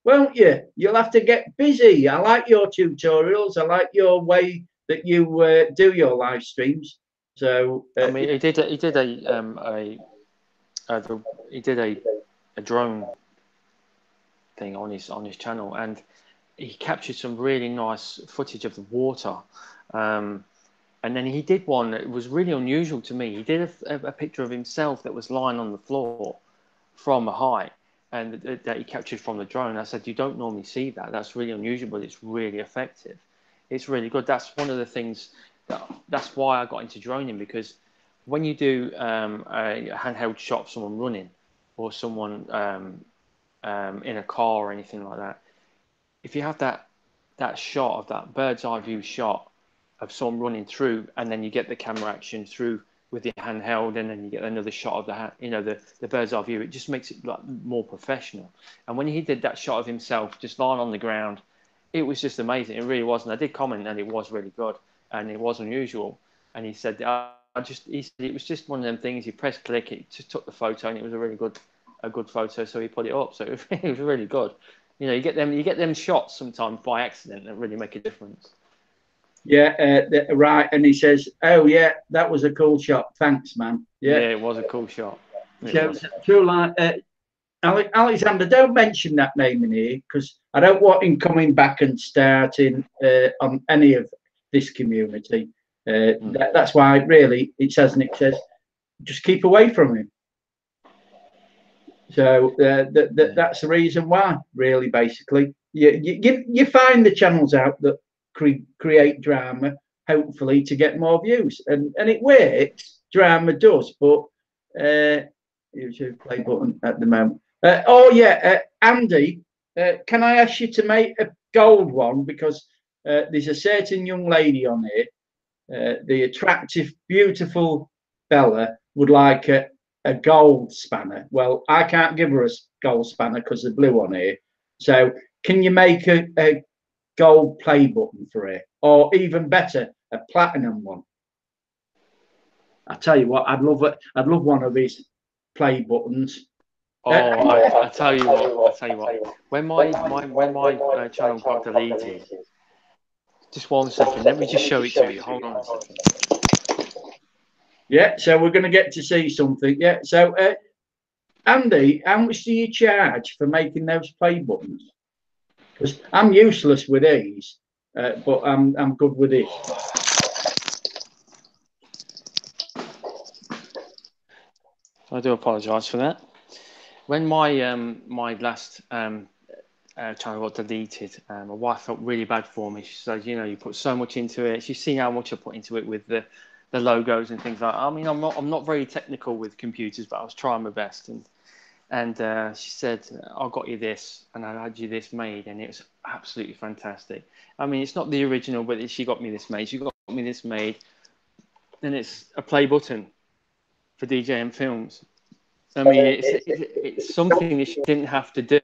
won't you? You'll have to get busy. I like your tutorials. I like your way that you do your live streams. So I mean, he did a drone thing on his channel, and he captured some really nice footage of the water. And then he did one that was really unusual to me. He did a picture of himself that was lying on the floor from a height, and that he captured from the drone. I said, you don't normally see that. That's really unusual, but it's really effective. It's really good. That's one of the things that's why I got into droning, because when you do a handheld shot of someone running, or someone in a car or anything like that, if you have that shot of that bird's eye view shot of someone running through, and then you get the camera action through with your handheld, and then you get another shot of the bird's eye view, it just makes it like more professional. And when he did that shot of himself just lying on the ground, it was just amazing. It really was. And I did comment that it was really good and it was unusual. And he said, he said it was just one of them things. You press click, it just took the photo, and it was a good photo. So he put it up. So it was really good. You know, you get them shots sometimes by accident that really make a difference. Yeah, right. And he says, "Oh yeah, that was a cool shot. Thanks, man." Yeah, it was a cool shot. So true, like Alexander, don't mention that name in here, because I don't want him coming back and starting on any of this community. That's why, really, it says, Nick says, just keep away from him. So that's the reason why, really, basically. You find the channels out that create drama, hopefully, to get more views. And it works, drama does, but here's your play button at the moment. Andy, can I ask you to make a gold one, because there's a certain young lady on here, the attractive, beautiful Bella, would like a gold spanner. Well, I can't give her a gold spanner because there's blue on here. So can you make a gold play button for her, or even better, a platinum one? I tell you what, I'd love one of these play buttons. I tell you what. When my channel got deleted, just 1 second. Let me just show it to you. Hold on a second. Yeah, so we're going to get to see something. Yeah, so Andy, how much do you charge for making those play buttons? Because I'm useless with these, but I'm good with it. I do apologise for that. When my my last channel got deleted, my wife felt really bad for me. She said, you know, you put so much into it. She's seen how much I put into it with the logos and things like that. I mean, I'm not very technical with computers, but I was trying my best. And she said, I got you this, and I had you this made, and it was absolutely fantastic. I mean, it's not the original, but she got me this made. She got me this made, and it's a play button for DJM Films. I mean, it's something that she didn't have to do.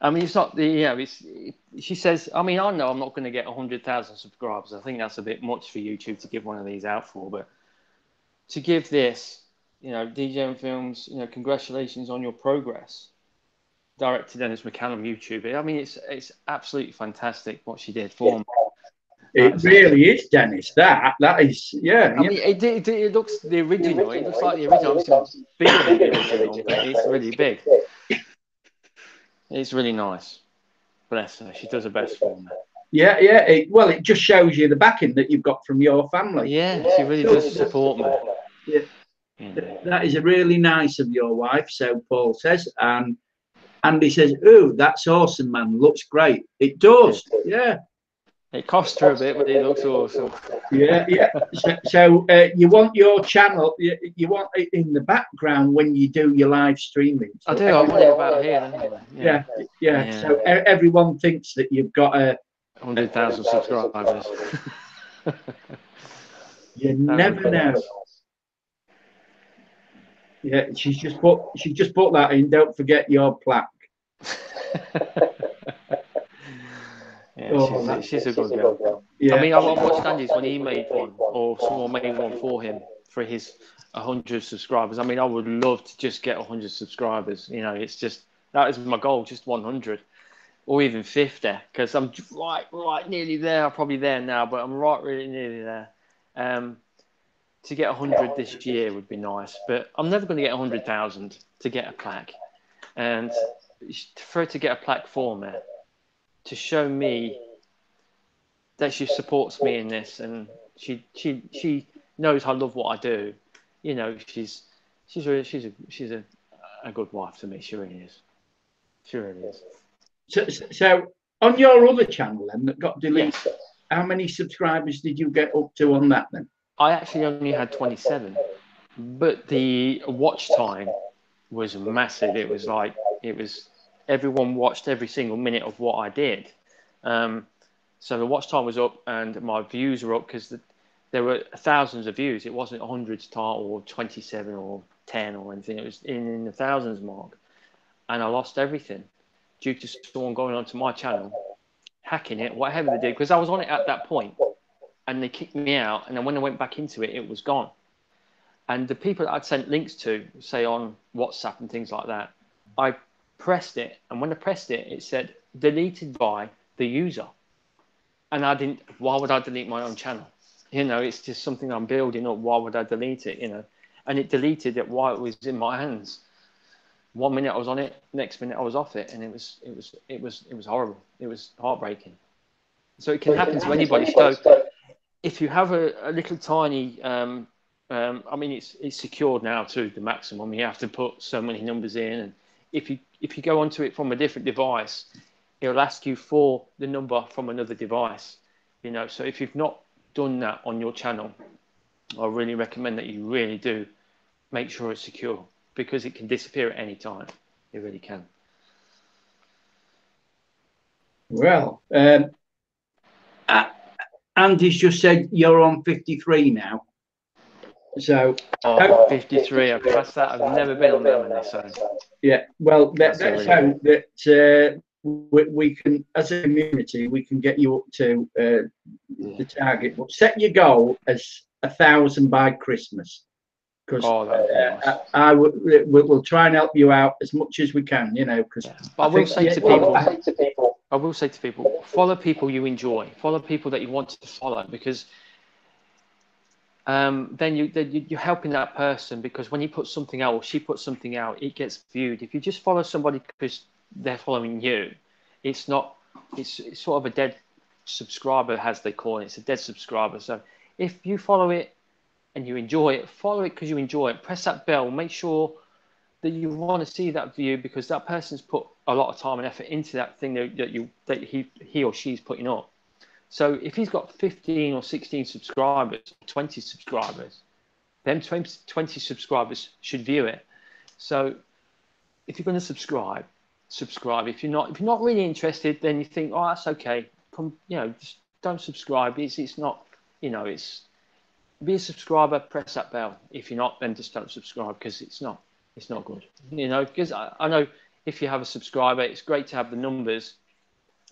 I mean, it's not she says, I mean, I know I'm not going to get 100,000 subscribers. I think that's a bit much for YouTube to give one of these out for, but to give this, you know, DJM Films, you know, congratulations on your progress. Director Dennis McCallum, YouTube. I mean, it's absolutely fantastic what she did for me. It really is, Dennis. That is, yeah. I mean, it looks the original. It looks like the original. It's bigger than the original, but it's really big. It's really nice. Bless her. She does her best for me. Yeah. It just shows you the backing that you've got from your family. Yeah, she really does support me. Yeah. That is really nice of your wife, so Paul says. And Andy says, "Ooh, that's awesome, man. Looks great." It does. Yeah. It cost her a bit, but it looks awesome. Yeah. So you want your channel, you want it in the background when you do your live streaming. So I do. I want it about here, anyway. Yeah. So everyone thinks that you've got 100,000 subscribers. You never know. Yeah, she's just put that in. Don't forget your plaque. Yeah, she's a good girl. Yeah. I mean, I watched Andy's when he made one, or someone made one for him for his 100 subscribers. I mean, I would love to just get 100 subscribers. You know, it's just that is my goal, just 100, or even 50, because I'm right nearly there. I'm probably there now, but I'm really nearly there. To get 100 this year would be nice, but I'm never going to get 100,000 to get a plaque, and for her to get a plaque for me, to show me that she supports me in this, and she knows I love what I do. You know, she's a good wife to me. She really is. She really is. So on your other channel then that got deleted, Yes. how many subscribers did you get up to on that then? I actually only had 27, but the watch time was massive. It was everyone watched every single minute of what I did. So the watch time was up and my views were up because there were thousands of views. It wasn't 100 or 27 or 10 or anything. It was in the thousands mark. And I lost everything due to someone going onto my channel, hacking it, whatever they did, because I was on it at that point and they kicked me out. And then when I went back into it, it was gone. And the people that I'd sent links to, say on WhatsApp and things like that, I pressed it. And when I pressed it, it said deleted by the user. And I didn't, why would I delete my own channel? You know, it's just something I'm building up. Why would I delete it? You know, and it deleted it while it was in my hands. 1 minute I was on it, next minute I was off it. And it was horrible. It was heartbreaking. So it can happen to anybody. So if you have a little tiny, I mean, it's secured now to the maximum. You have to put so many numbers in. And if you go onto it from a different device, it'll ask you for the number from another device, you know. So if you've not done that on your channel, I really recommend that you really do make sure it's secure, because it can disappear at any time. It really can. Well, Andy's just said you're on 53 now. So 53, I've passed that. I've never been on that many. So yeah, well, let's hope that we can, as a community, we can get you up to the target. But set your goal as 1,000 by Christmas, because nice. We'll try and help you out as much as we can, you know. Because I will say to people, follow people you enjoy, follow people that you want to follow, because then you're helping that person, because when you put something out or she puts something out, it gets viewed. If you just follow somebody because they're following you, it's sort of a dead subscriber, as they call it. It's a dead subscriber. So if you follow it and you enjoy it, follow it because you enjoy it. Press that bell. Make sure that you want to see that view, because that person's put a lot of time and effort into that thing that he or she's putting up. So if he's got 15 or 16 subscribers, 20 subscribers, them 20 subscribers should view it. So if you're going to subscribe. If you're not really interested, then you think, oh, that's okay. Come, you know, just don't subscribe. It's not, you know, it's be a subscriber. Press that bell. If you're not, then just don't subscribe, because it's not good. You know, because I know if you have a subscriber, it's great to have the numbers.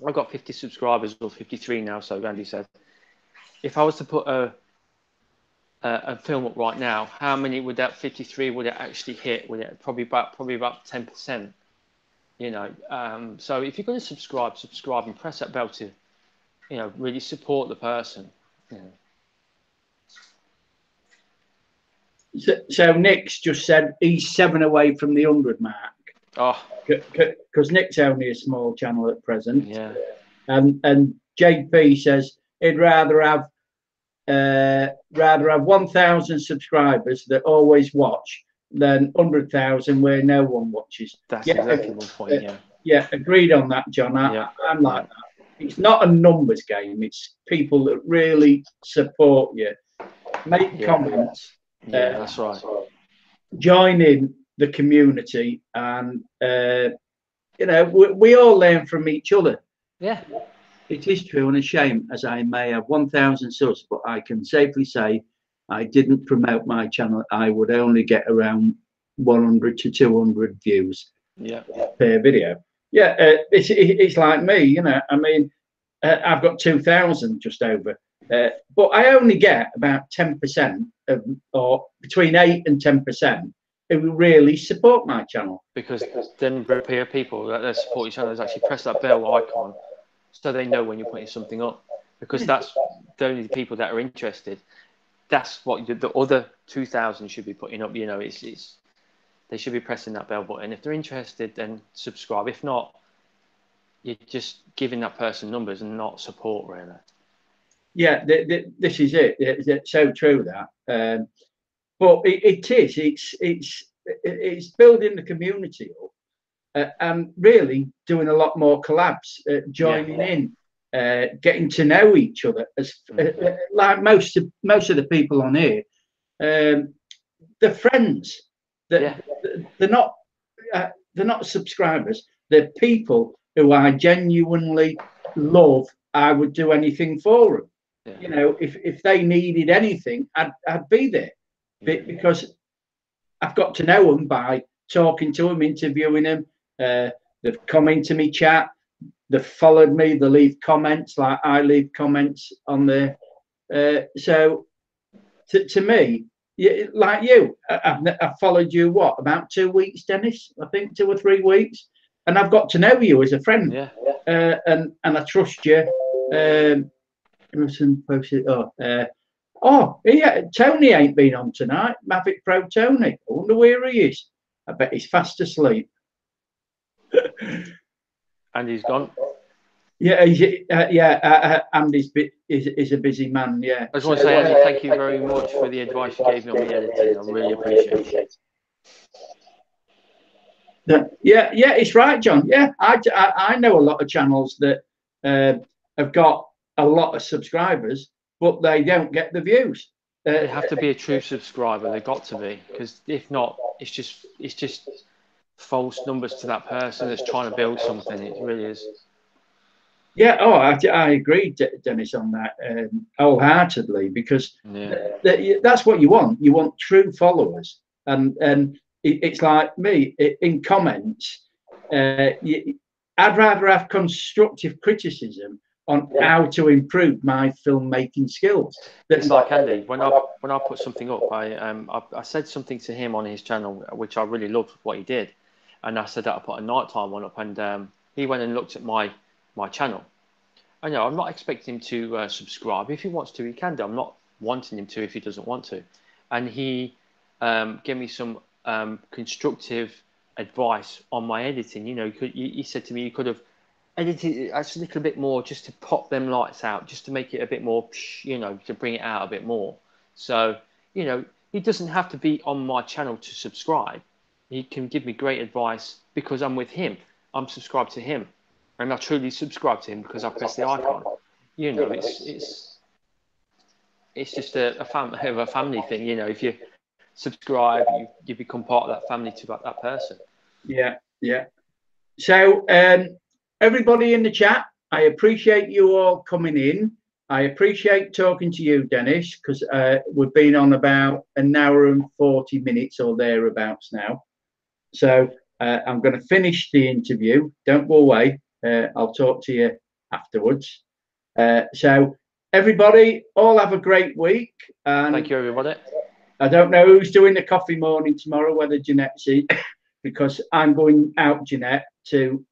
I've got 50 subscribers, or 53 now. So Randy said, if I was to put a film up right now, how many would that 53 would it actually hit? Would it probably about 10%? You know, so if you're going to subscribe and press that bell to, you know, really support the person. You know. So Nick's just said he's 7 away from the 100 mark. Oh, because Nick's only a small channel at present. Yeah. And JP says he'd rather have 1,000 subscribers that always watch than 100,000 where no one watches. That's exactly one point. Yeah, agreed on that, John. I'm like that. It's not a numbers game. It's people that really support you. Make comments. Yeah, that's right. Join in the community, and you know, we all learn from each other. Yeah. It is true, and a shame, as I may have 1,000 subs, but I can safely say I didn't promote my channel. I would only get around 100 to 200 views per video. Yeah, it's like me, you know. I mean, I've got 2,000 just over, but I only get about 10% of, or between 8 and 10% who really support my channel. Because then people that support your channel actually press that bell icon, so they know when you're putting something up. Because that's the only people that are interested. That's what the other 2,000 should be putting up. You know, it's they should be pressing that bell button. If they're interested, then subscribe. If not, you're just giving that person numbers and not support, really. Yeah, this is it. It's so true that. But it's building the community up, and really doing a lot more collabs, joining in, getting to know each other. As like most of the people on here, they're friends. They're not subscribers. They're people who I genuinely love. I would do anything for them. Yeah. You know, if they needed anything, I'd be there, because I've got to know them by talking to them, interviewing them. They've come into me chat. They've followed me. They leave comments, like I leave comments on there. So to me, like you, I've followed you, what, about 2 weeks, Dennis? I think 2 or 3 weeks. And I've got to know you as a friend. Yeah. And I trust you. Posted, yeah, Tony ain't been on tonight. Mavic Pro Tony. I wonder where he is. I bet he's fast asleep. And he's gone. Yeah, Andy's is a busy man. Yeah. I just want to say, Andy, thank you very much for the advice you gave me on the editing. I really appreciate it. Yeah, it's right, John. Yeah, I know a lot of channels that have got a lot of subscribers, but they don't get the views. They have to be a true subscriber. They've got to be, because if not, it's just false numbers to that person that's trying to build something. It really is. Yeah. Oh, I agree, Dennis, on that wholeheartedly, because that's what you want. You want true followers, and it's like me in comments. I'd rather have constructive criticism on how to improve my filmmaking skills. It's like Andy, when I put something up, I said something to him on his channel, which I really loved what he did, and I said that I put a nighttime one up, and he went and looked at my channel. I know I'm not expecting him to subscribe. If he wants to, he can do. I'm not wanting him to if he doesn't want to. And he gave me some constructive advice on my editing. You know, he said to me, you could have edited it a little bit more just to pop them lights out, just to make it a bit more, you know, to bring it out a bit more. So, you know, he doesn't have to be on my channel to subscribe. He can give me great advice because I'm with him. I'm subscribed to him. And I truly subscribe to him because I press the icon. You know, it's just a family thing. You know, if you subscribe, you become part of that family to that person. Yeah. So everybody in the chat, I appreciate you all coming in. I appreciate talking to you, Dennis, because we've been on about an hour and 40 minutes or thereabouts now. So I'm going to finish the interview. Don't go away. I'll talk to you afterwards. So everybody, all have a great week. And thank you, everybody. I don't know who's doing the coffee morning tomorrow, whether Jeanette's in, because I'm going out, Jeanette, to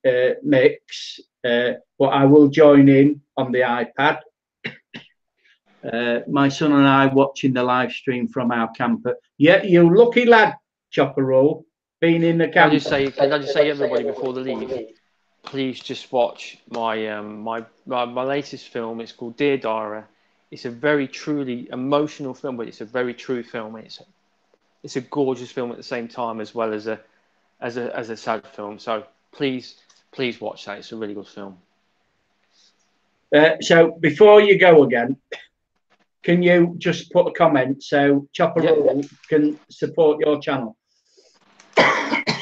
mix, but I will join in on the iPad. My son and I watching the live stream from our camper. Yeah, you lucky lad, Chopper Roll, being in the camper. Can I just say everybody before they leave, please just watch my my latest film. It's called Dear Diary. It's a very truly emotional film, but it's a very true film. It's a gorgeous film at the same time, as well as a sad film. So please watch that. It's a really good film. So before you go again, can you just put a comment so Chopper Roll can support your channel?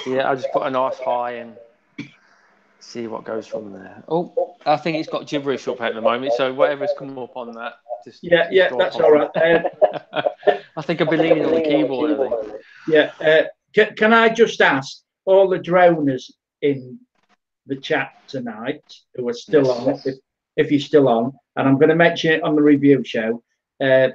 Yeah, I'll just put a nice hi and see what goes from there. Oh, I think it's got gibberish up at the moment, so whatever's come up on that. Just that's all right. I think I've been leaning on the keyboard. I think. Yeah, Can I just ask all the droners in the chat tonight who are still on, if you're still on, and I'm going to mention it on the review show. I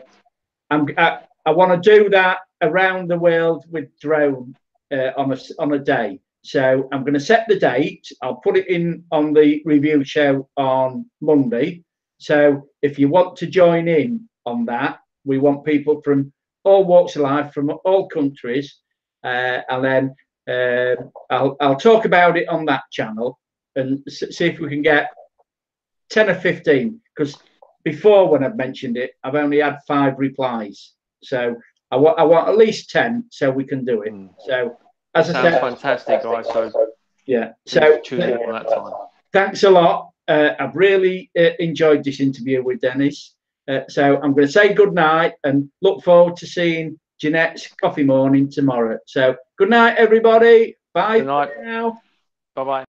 want to do that around the world with drone on a day. So I'm going to set the date. I'll put it in on the review show on Monday. So if you want to join in on that, we want people from all walks of life, from all countries, and then I'll talk about it on that channel and see if we can get 10 or 15. Because before, when I've mentioned it, I've only had 5 replies. So I want at least 10 so we can do it. So as I said, fantastic, guys. So yeah. So tune in on that time. Thanks a lot. I've really enjoyed this interview with Dennis. So I'm going to say good night and look forward to seeing Jeanette's coffee morning tomorrow. So good night, everybody. Bye. Good night. For now. Bye bye.